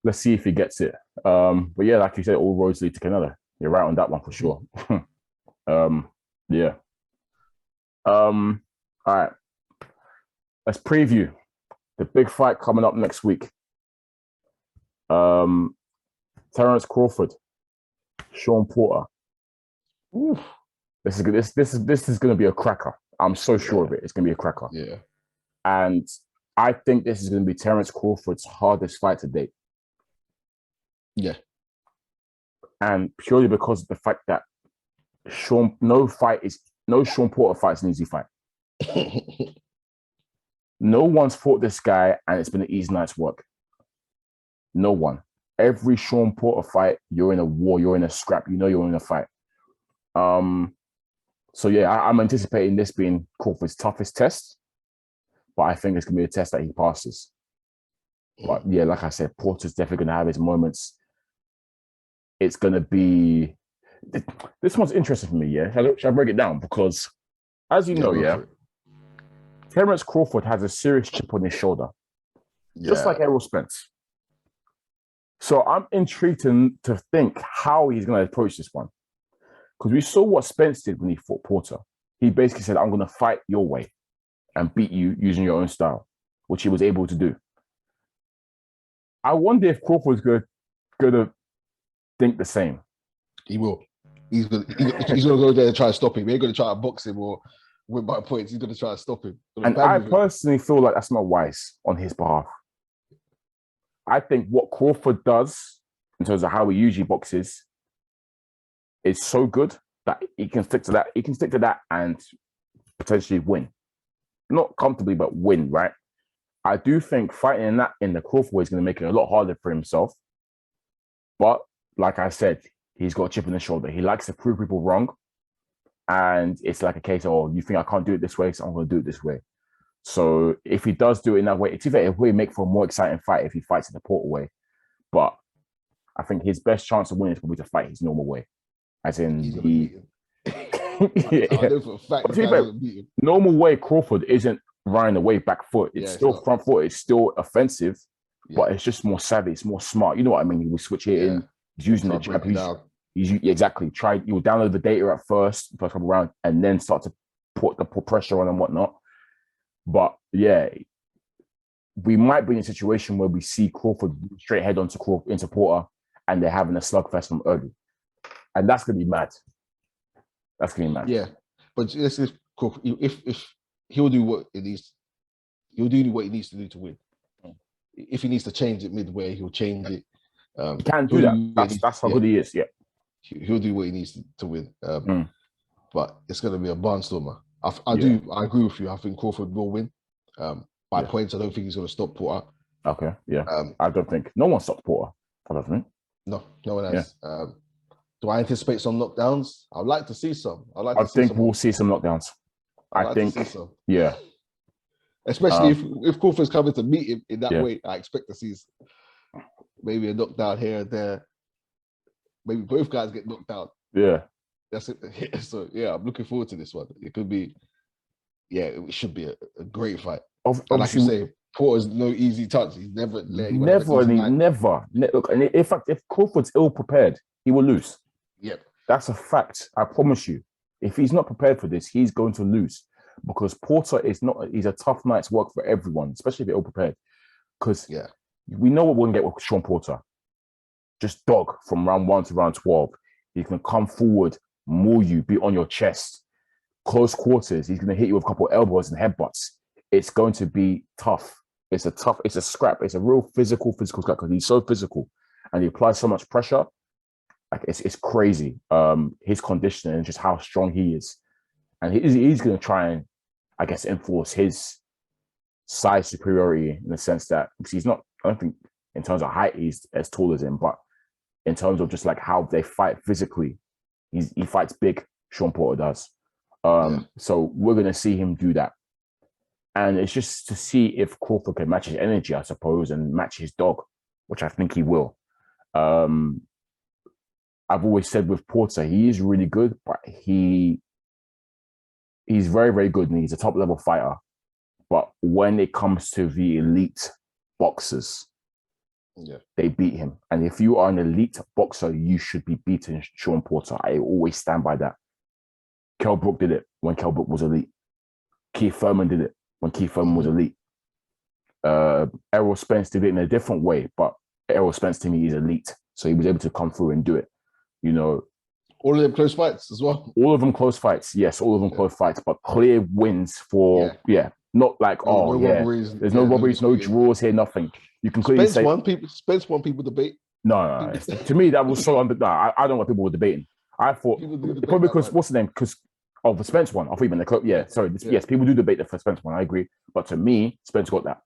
let's see if he gets it. But yeah, like you said, all roads lead to Canelo. You're right on that one for sure. Yeah. All right. Let's preview the big fight coming up next week. Terence Crawford, Sean Porter. Oof. This is going to be a cracker. I'm so sure of it. It's going to be a cracker. Yeah. And I think this is going to be Terence Crawford's hardest fight to date. Yeah. And purely because of the fact that no fight is no Sean Porter fight's an easy fight. No one's fought this guy and it's been an easy night's work. No one. Every Sean Porter fight, you're in a war, you're in a scrap, you know you're in a fight. So yeah, I'm anticipating this being Crawford's toughest test, but I think it's gonna be a test that he passes. But yeah, like I said, Porter's definitely gonna have his moments. It's gonna be this one's interesting for me, yeah. Shall I break it down? Because as you know, yeah, Terence Crawford has a serious chip on his shoulder. Just like Errol Spence. So I'm intrigued to think how he's going to approach this one. Because we saw what Spence did when he fought Porter. He basically said, I'm going to fight your way and beat you using your own style, which he was able to do. I wonder if Crawford's going to think the same. He will. He's going to go there and try to stop him. He ain't going to try to box him or win by points. He's going to try to stop him. And I personally feel like that's not wise on his behalf. I think what Crawford does in terms of how he usually boxes is so good that he can stick to that. He can stick to that and potentially win. Not comfortably, but win, right? I do think fighting in the Crawford way is going to make it a lot harder for himself. But like I said, he's got a chip on his shoulder. He likes to prove people wrong. And it's like a case of, oh, you think I can't do it this way, so I'm going to do it this way. So if he does do it in that way, it will make for a more exciting fight if he fights in the Porter way. But I think his best chance of winning is probably to fight his normal way. As in, normal way Crawford isn't running away back foot. It's still front foot. It's still offensive, but it's just more savvy. It's more smart. You know what I mean? He will switch it in. He's using the jab. He's exactly. You will download the data at first couple rounds, and then start to put pressure on and whatnot. But yeah, we might be in a situation where we see Crawford straight head into Porter, and they're having a slugfest from early, and that's gonna be mad. That's gonna be mad. Yeah, but if Crawford, if he'll do what it needs, he'll do what he needs to do to win. If he needs to change it midway, he'll change it. He can do that. That's how good he is. Yeah, he'll do what he needs to win. But it's gonna be a barnstormer. I agree with you. I think Crawford will win by points. I don't think he's going to stop Porter. Okay, yeah. I don't think no one stopped Porter. I don't think. No one has. Yeah. Do I anticipate some knockdowns? I'd like to see some. I think we'll see some knockdowns. I think, yeah. Especially if Crawford's coming to meet him in that way, I expect to see maybe a knockdown here and there. Maybe both guys get knocked out. Yeah. That's it. So yeah, I'm looking forward to this one. It could be, it should be a great fight. Like you say, Porter's no easy touch. He's never look. And in fact, if Crawford's ill prepared, he will lose. Yep, that's a fact. I promise you. If he's not prepared for this, he's going to lose because Porter is not. He's a tough night's work for everyone, especially if you're ill prepared. Because we know what we're gonna get with Sean Porter. Just dog from round 1 to round 12. He can come forward, maul you, be on your chest, close quarters. He's going to hit you with a couple of elbows and headbutts. It's going to be tough. It's a scrap. It's a real physical scrap because he's so physical and he applies so much pressure. Like it's crazy. His conditioning and just how strong he is. And he's going to try and, I guess, enforce his size superiority in the sense that because he's not, I don't think in terms of height, he's as tall as him, but in terms of just like how they fight physically, he fights big. Sean Porter does. So we're going to see him do that. And it's just to see if Crawford can match his energy, I suppose, and match his dog, which I think he will. I've always said with Porter, he is really good, but he's very, very good and he's a top level fighter. But when it comes to the elite boxers, they beat him. And if you are an elite boxer, you should be beating Sean Porter. I always stand by that. Kell Brook did it when Kell Brook was elite. Keith Thurman did it when Keith Thurman was elite. Errol Spence did it in a different way, but Errol Spence to me is elite. So he was able to come through and do it. You know, all of them close fights as well. All of them close fights. Yes, all of them close fights, but clear wins for not like there's no robberies, no draws here, nothing. You can clearly say Spence won people debate. No. To me, that was so under. I don't know what people were debating. I thought probably because what's the name? Because Oh, the Spence one. I thought you meant the club. Yeah, sorry. Yes, people do debate the Spence one. I agree. But to me, Spence got that.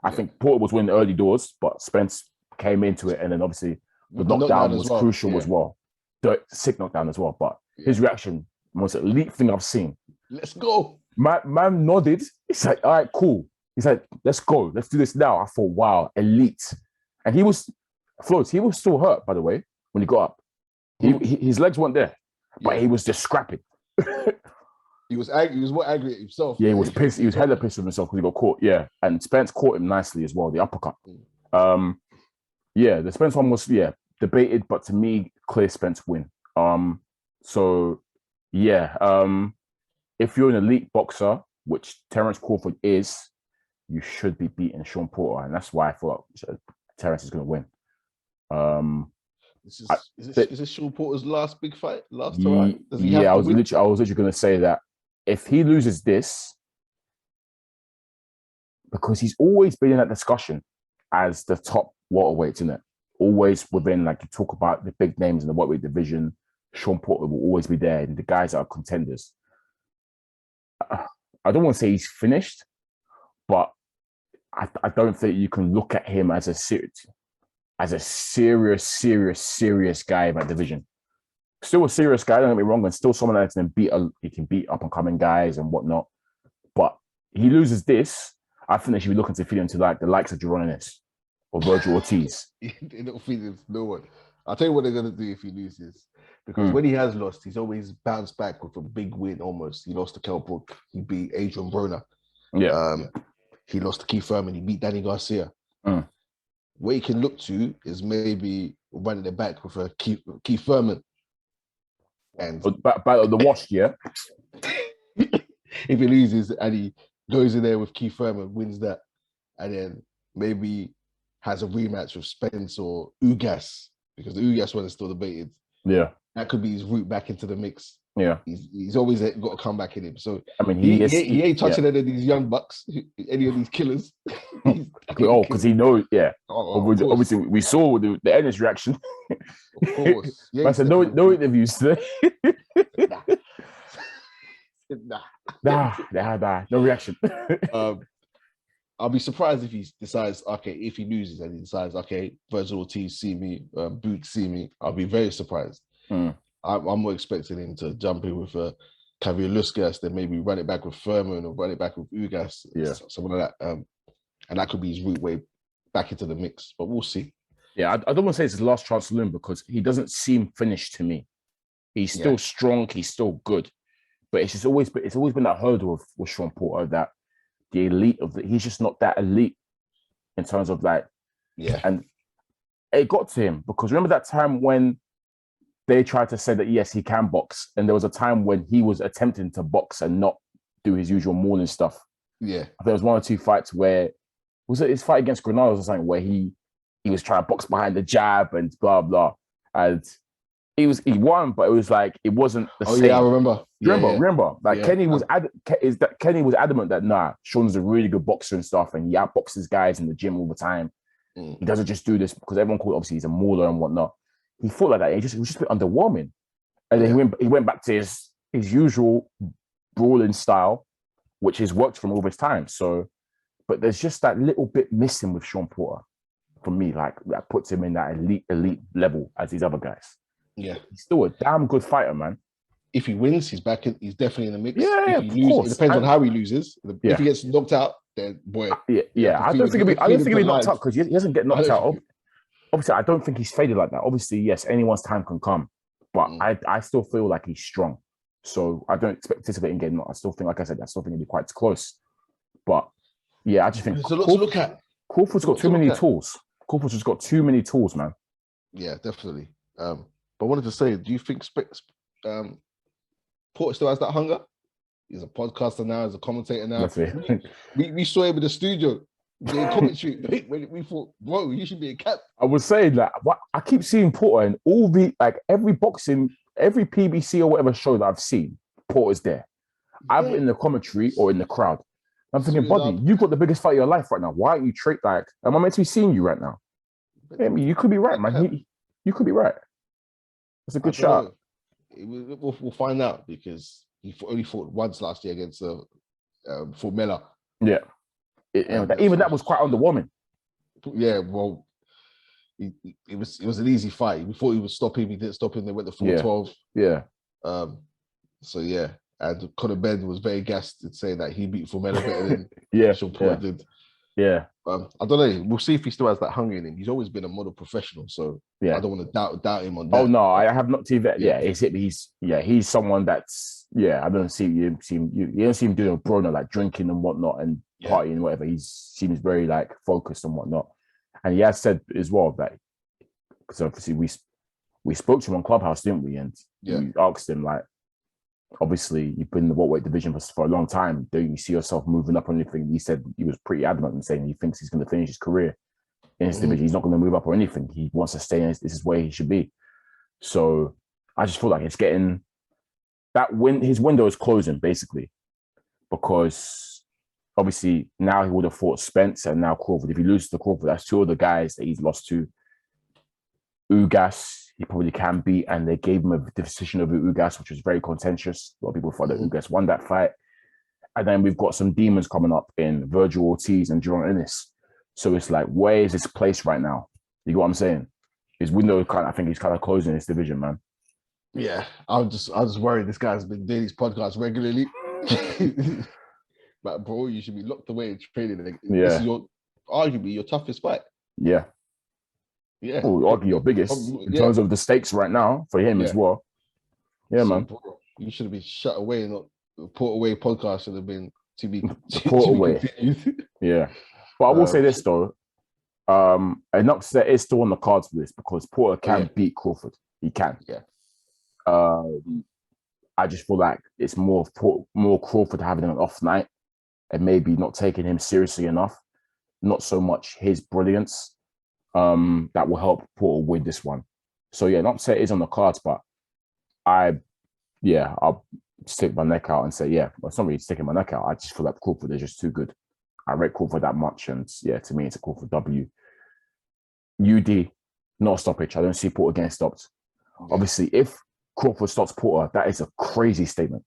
I think Porter was winning early doors, but Spence came into it. And then obviously the knockdown was crucial as well. The sick knockdown as well. But his reaction was the elite thing I've seen. Let's go. Man nodded. He's like, all right, cool. He's like, let's go. Let's do this now. I thought, wow, elite. And he was, Flowz, he was still hurt, by the way, when he got up. His legs weren't there, but he was just scrapping. He was angry. He was more angry at himself. Yeah, he was pissed. He was hella pissed with himself because he got caught. Yeah, and Spence caught him nicely as well. The uppercut. The Spence one was debated, but to me, clear Spence win. If you're an elite boxer, which Terence Crawford is, you should be beating Sean Porter, and that's why I thought Terence is going to win. Is this Sean Porter's last big fight? Last time? I was literally going to say that if he loses this, because he's always been in that discussion as the top welterweight, isn't it? Always within, like, you talk about the big names in the welterweight division, Sean Porter will always be there, and the guys that are contenders. I don't want to say he's finished, but I don't think you can look at him as a serious guy in that division. Still a serious guy, don't get me wrong, and still someone that can beat up and coming guys and whatnot. But he loses this, I think they should be looking to feed him to like the likes of Geronis or Virgil Ortiz. They don't feed him to no one. I'll tell you what they're gonna do if he loses. Because when he has lost, he's always bounced back with a big win almost. He lost to Kell Brook, he beat Adrian Broner. He lost to Keith Thurman, he beat Danny Garcia. What he can look to is maybe running it back with a Keith Thurman. And battle the wash, yeah. If he loses and he goes in there with Keith Thurman, wins that, and then maybe has a rematch with Spence or Ugas, because the Ugas one is still debated. Yeah, that could be his route back into the mix. Yeah, he's always got to come back in him. So I mean, he ain't touching any of these young bucks, any of these killers. Because he knows. Yeah, obviously we saw the Ennis reaction. Of course, I said no interviews today. Nah, no reaction. I'll be surprised if he decides, if he loses and he decides, Virgil Ortiz see me, Boots see me. I'll be very surprised. I'm more expecting him to jump in with a Kavialuskas, then maybe run it back with Thurman or run it back with Ugas, something like that. And that could be his route way back into the mix, but we'll see. Yeah, I don't want to say it's his last chance to win because he doesn't seem finished to me. He's still strong, he's still good, but it's always been that hurdle with Sean Porter, that the elite he's just not that elite in terms of and it got to him because remember that time when they tried to say that yes, he can box, and there was a time when he was attempting to box and not do his usual morning stuff. Yeah, there was one or two fights where was it his fight against Granados or something where he was trying to box behind the jab and blah blah, and he won, but it was like it wasn't the same. Yeah, I remember. Remember. Like Kenny was adamant that Sean's a really good boxer and stuff, and he outboxes guys in the gym all the time. He doesn't just do this because everyone called obviously he's a mauler and whatnot. He thought like that. It was just a bit underwhelming, and then he went back to his usual brawling style, which has worked from all this time. So, but there's just that little bit missing with Sean Porter for me, like that puts him in that elite level as these other guys. Yeah, he's still a damn good fighter, man. If he wins, he's back in. He's definitely in the mix. Yeah, if he loses, it depends on how he loses. If he gets knocked out, then boy. I don't think he'll be knocked out because he doesn't get knocked out. Obviously, I don't think he's faded like that. Obviously, yes, anyone's time can come, but I still feel like he's strong. So I don't anticipate him getting knocked. I still think, like I said, it'll be quite close. But yeah, I just think there's a lot to look at. Crawford's got too many tools. Crawford's just got too many tools, man. Yeah, definitely. But I wanted to say, do you think Porter still has that hunger? He's a podcaster now, he's a commentator now. We saw him in the studio doing commentary. We thought, bro, you should be a cap. I was saying that I keep seeing Porter in all the every boxing, every PBC or whatever show that I've seen, Porter's there. Either in the commentary or in the crowd. I'm thinking, buddy, you've got the biggest fight of your life right now. Why aren't you am I meant to be seeing you right now? I mean, you could be right, man. You could be right. It's a good shot. We'll find out because only fought once last year against Formella. Yeah. Even that was quite underwhelming. Yeah, well, it was an easy fight. We thought he would stop him. He didn't stop him. They went to 4-12. Yeah. So yeah, and Conor Ben was very gassed in saying that he beat Formella better than Sean Porter did. Yeah. I don't know. We'll see if he still has that hunger in him. He's always been a model professional, so I don't want to doubt him on that. Oh no, I have not seen that. Yeah, he's someone that's I don't see you don't see him doing a Bruno like drinking and whatnot and partying and whatever. He seems very like focused and whatnot. And he has said as well that because obviously we spoke to him on Clubhouse, didn't we? And we asked him like, obviously you've been in the welterweight division for a long time. Do you see yourself moving up or anything? He said he was pretty adamant in saying he thinks he's going to finish his career in his division. He's not going to move up or anything. He wants to stay in. This is where he should be. So I just feel like it's getting that his window is closing basically, because obviously now he would have fought Spence and now Crawford. If he loses to Crawford, that's two of the guys that he's lost to. Ugas, he probably can beat, and they gave him a decision over Ugas, which was very contentious. A lot of people thought that Ugas won that fight. And then we've got some demons coming up in Virgil Ortiz and Jerome Ennis. So it's like, where is his place right now? You get what I'm saying? His window I think he's kind of closing this division, man. Yeah, I was just worried. This guy's been doing these podcasts regularly. Like, bro, you should be locked away in training. This is arguably your toughest fight. Yeah. Yeah. Well, argue your biggest in terms of the stakes right now for him as well. Yeah, so, man. Bro, you should have been shut away and not put away podcast should have been to be put away. Yeah. But I will say this though. An upset is still on the cards for this because Porter can beat Crawford. He can. Yeah. I just feel like it's more Crawford having an off night and maybe not taking him seriously enough. Not so much his brilliance that will help Porter win this one. So yeah, an upset is on the cards, but I'll stick my neck out and say, well, it's not really sticking my neck out. I just feel like Crawford is just too good. I rate Crawford that much, and to me, it's a Crawford W. UD, not a stoppage. I don't see Porter getting stopped. Yeah. Obviously, if Crawford stops Porter, that is a crazy statement.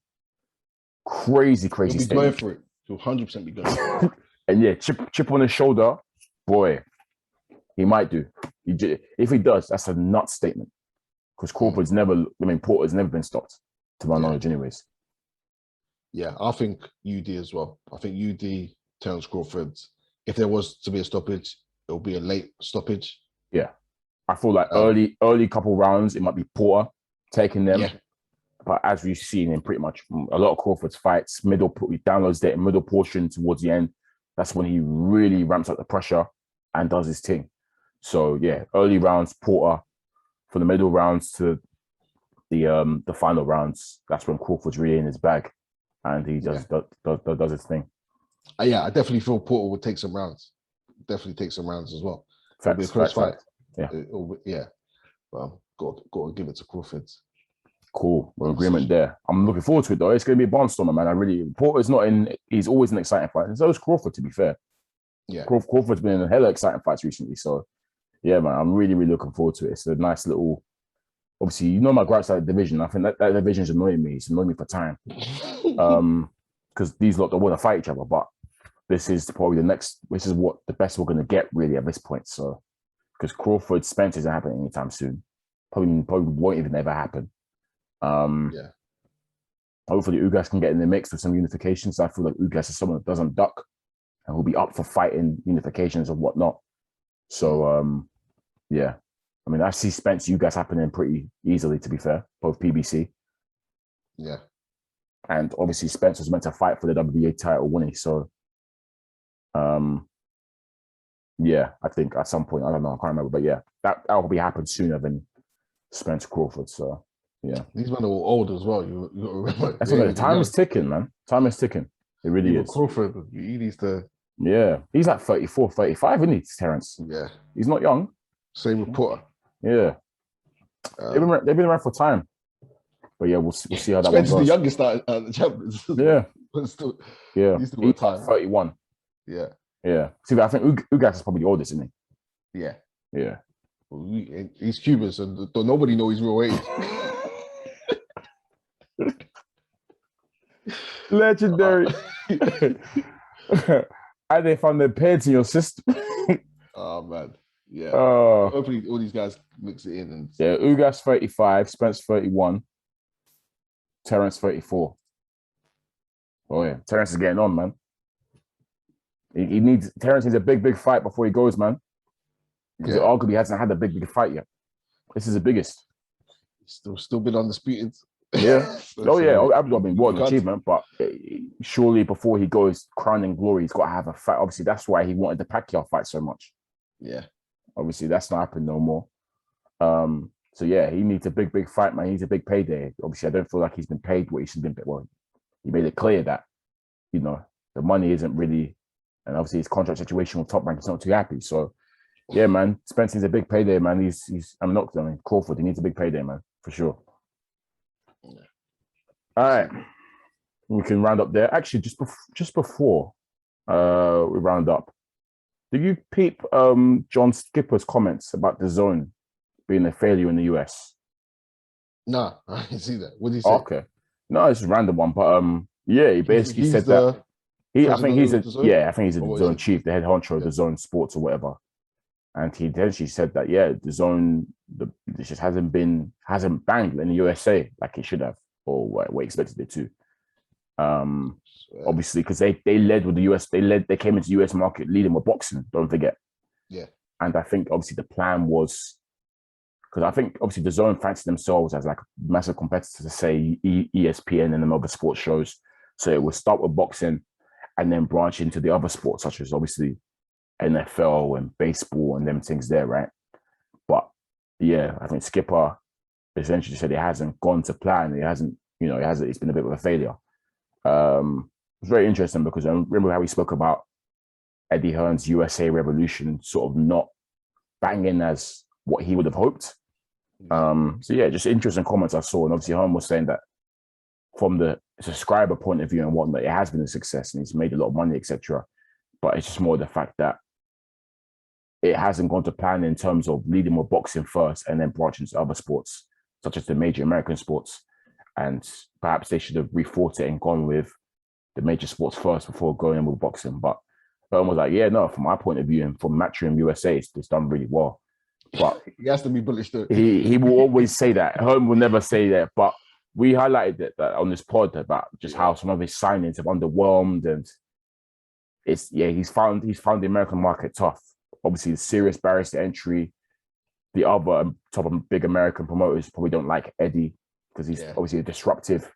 Crazy statement. Going for it. He'll 100% be going for it. And chip on his shoulder, boy, he might do. If he does, that's a nut statement. Because Porter's never been stopped, to my knowledge, anyways. Yeah, I think UD as well. I think UD, Terence Crawford, if there was to be a stoppage, it'll be a late stoppage. Yeah. I feel like early couple rounds, it might be Porter taking them. Yeah. But as we've seen in pretty much a lot of Crawford's fights, he downloads that middle portion towards the end. That's when he really ramps up the pressure and does his thing. So yeah, early rounds, Porter. For the middle rounds to the final rounds, that's when Crawford's really in his bag, and he does his thing. I definitely feel Porter would take some rounds. Definitely take some rounds as well. It'll be a close fight. Yeah. Well, got to give it to Crawford. Cool. We're in agreement there. I'm looking forward to it though. It's going to be a barnstormer, man. Porter's not in. He's always an exciting fight. And so is Crawford, to be fair. Yeah. Crawford's been in a hella exciting fights recently. So yeah, man, I'm really, really looking forward to it. It's a nice little. Obviously, my gripes at the division. I think that division's annoying me. It's annoying me for time. Because these lot don't want to fight each other. But this is probably this is what the best we're going to get really at this point. So, because Crawford Spence isn't happening anytime soon. Probably won't even ever happen. Hopefully Ugas can get in the mix with some unifications. I feel like Ugas is someone that doesn't duck and will be up for fighting unifications and whatnot. So, I mean, I see Spence Ugas happening pretty easily, to be fair, both PBC. Yeah. And obviously Spence was meant to fight for the WBA title, winning. So, I think at some point, I don't know, I can't remember, but that will probably happen sooner than Spence Crawford. So, yeah. These men are all old as well. You got to remember. That's what time is ticking, man. Time is ticking. It really is. Crawford, he needs to. Yeah. He's like 34, 35, isn't he, Terence? Yeah. He's not young. Same with Porter. Yeah. They've been around for time. But yeah, we'll see how that one goes. The youngest at the champions. Yeah. But still, he's time. 31. Yeah. Yeah. See, I think Ugas is probably the oldest, isn't he? Yeah. Yeah. Well, he's Cuban, so nobody knows his real age. Legendary. And they found their pads in your system. Oh man, yeah. Oh, hopefully all these guys mix it in. And yeah, Ugas 35, Spence 31, Terence 34. Oh yeah, Terence is getting on, man. Terence needs a big fight before he goes, man. Because arguably he hasn't had a big fight yet. This is the biggest. Still been undisputed. Yeah. I mean, what an achievement. But surely before he goes crowning glory, he's got to have a fight. Obviously, that's why he wanted the Pacquiao fight so much. Yeah. Obviously, that's not happening no more. So yeah, he needs a big fight, man. He needs a big payday. Obviously, I don't feel like he's been paid what he should have been. Well, he made it clear that, you know, the money isn't really, and obviously his contract situation with Top Rank is not too happy. So yeah, man, Spence needs a big payday, man. Crawford, he needs a big payday, man, for sure. Yeah. All right, we can round up there. Actually, just before we round up, did you peep John Skipper's comments about the zone being a failure in the US? Nah, I didn't see that. What did he say? Okay, no, it's a random one, but yeah, he basically said that I think he's the zone chief, the head honcho of the zone sports or whatever. And he eventually said that, yeah, the zone, it just hasn't banged in the USA like it should have, or what we expected it to. Obviously, because they led with the US, they came into the US market leading with boxing, don't forget. Yeah. And I think obviously the plan was, because I think obviously the zone fancied themselves as like a massive competitor to say ESPN and the other sports shows. So it would start with boxing and then branch into the other sports, such as obviously NFL and baseball and them things there, right? But yeah, I think Skipper essentially said it hasn't gone to plan. It's been a bit of a failure. It's very interesting because I remember how we spoke about Eddie Hearn's USA Revolution sort of not banging as what he would have hoped. So yeah, just interesting comments I saw. And obviously Hearn was saying that from the subscriber point of view and whatnot, it has been a success and he's made a lot of money, etc. But it's just more the fact that it hasn't gone to plan in terms of leading with boxing first and then branching to other sports, such as the major American sports. And perhaps they should have rethought it and gone with the major sports first before going in with boxing. But Hearn was like, yeah, no, from my point of view and from Matchroom USA, it's done really well. But he has to be bullish though. He will always say that. Hearn will never say that. But we highlighted that on this pod about just how some of his signings have underwhelmed, and he's found the American market tough. Obviously, the serious barriers to entry. The other top big American promoters probably don't like Eddie because he's obviously a disruptive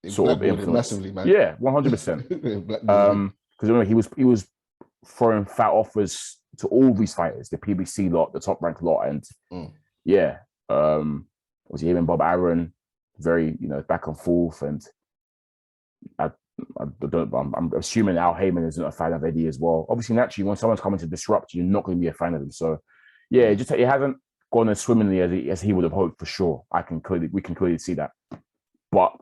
sort of influence. Massively, man. Yeah, 100%. Because he was throwing fat offers to all these fighters, the PBC lot, the Top Rank lot, and obviously him and Bob Arum, very back and forth, and I'm assuming Al Heyman isn't a fan of Eddie as well. Obviously, naturally, when someone's coming to disrupt, you're not going to be a fan of them. So, yeah, it hasn't gone as swimmingly as he would have hoped for sure. We can clearly see that, but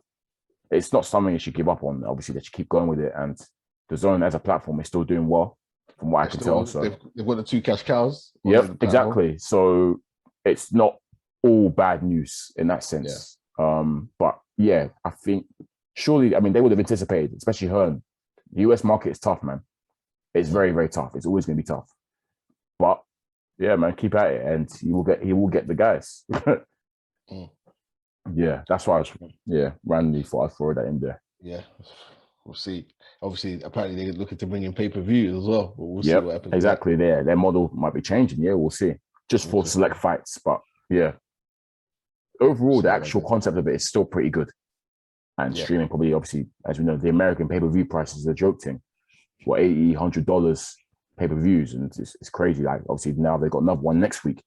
it's not something you should give up on. Obviously, they should keep going with it, and the zone as a platform is still doing well, from what I can tell. So they've got the 2 cash cows. Yep, exactly. So it's not all bad news in that sense. Yeah. But yeah, I think surely, they would have anticipated, especially Hearn. The US market is tough, man. It's very, very tough. It's always going to be tough. But yeah, man, keep at it, and he will get the guys. Yeah, that's why I was randomly thought I'd throw that in there. Yeah, we'll see. Obviously, apparently they're looking to bring in pay-per-view as well. But we'll see what happens. Exactly. Their model might be changing. Yeah, we'll see. Just for select fights, but yeah. Overall, the actual concept of it is still pretty good. And streaming probably, obviously, as we know, the American pay-per-view price is a joke thing. What, $80, $100 pay-per-views, and it's crazy. Like, obviously, now they've got another one next week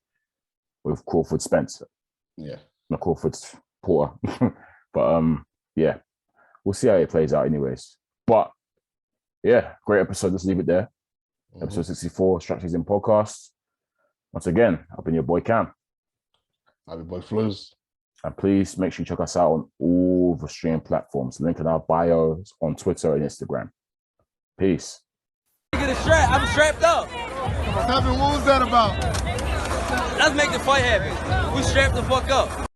with Crawford Spence. Yeah. Not Crawford's Porter. But, yeah. We'll see how it plays out anyways. But, yeah, great episode. Let's leave it there. Episode 64, StrapszN Podcast. Once again, I've been your boy Kam. I'm your boy Flowz. And please make sure you check us out on all the streaming platforms. Link in our bios on Twitter and Instagram. Peace. Get a strap. I'm strapped up. What was that about? Let's make the fight happen. We strapped the fuck up.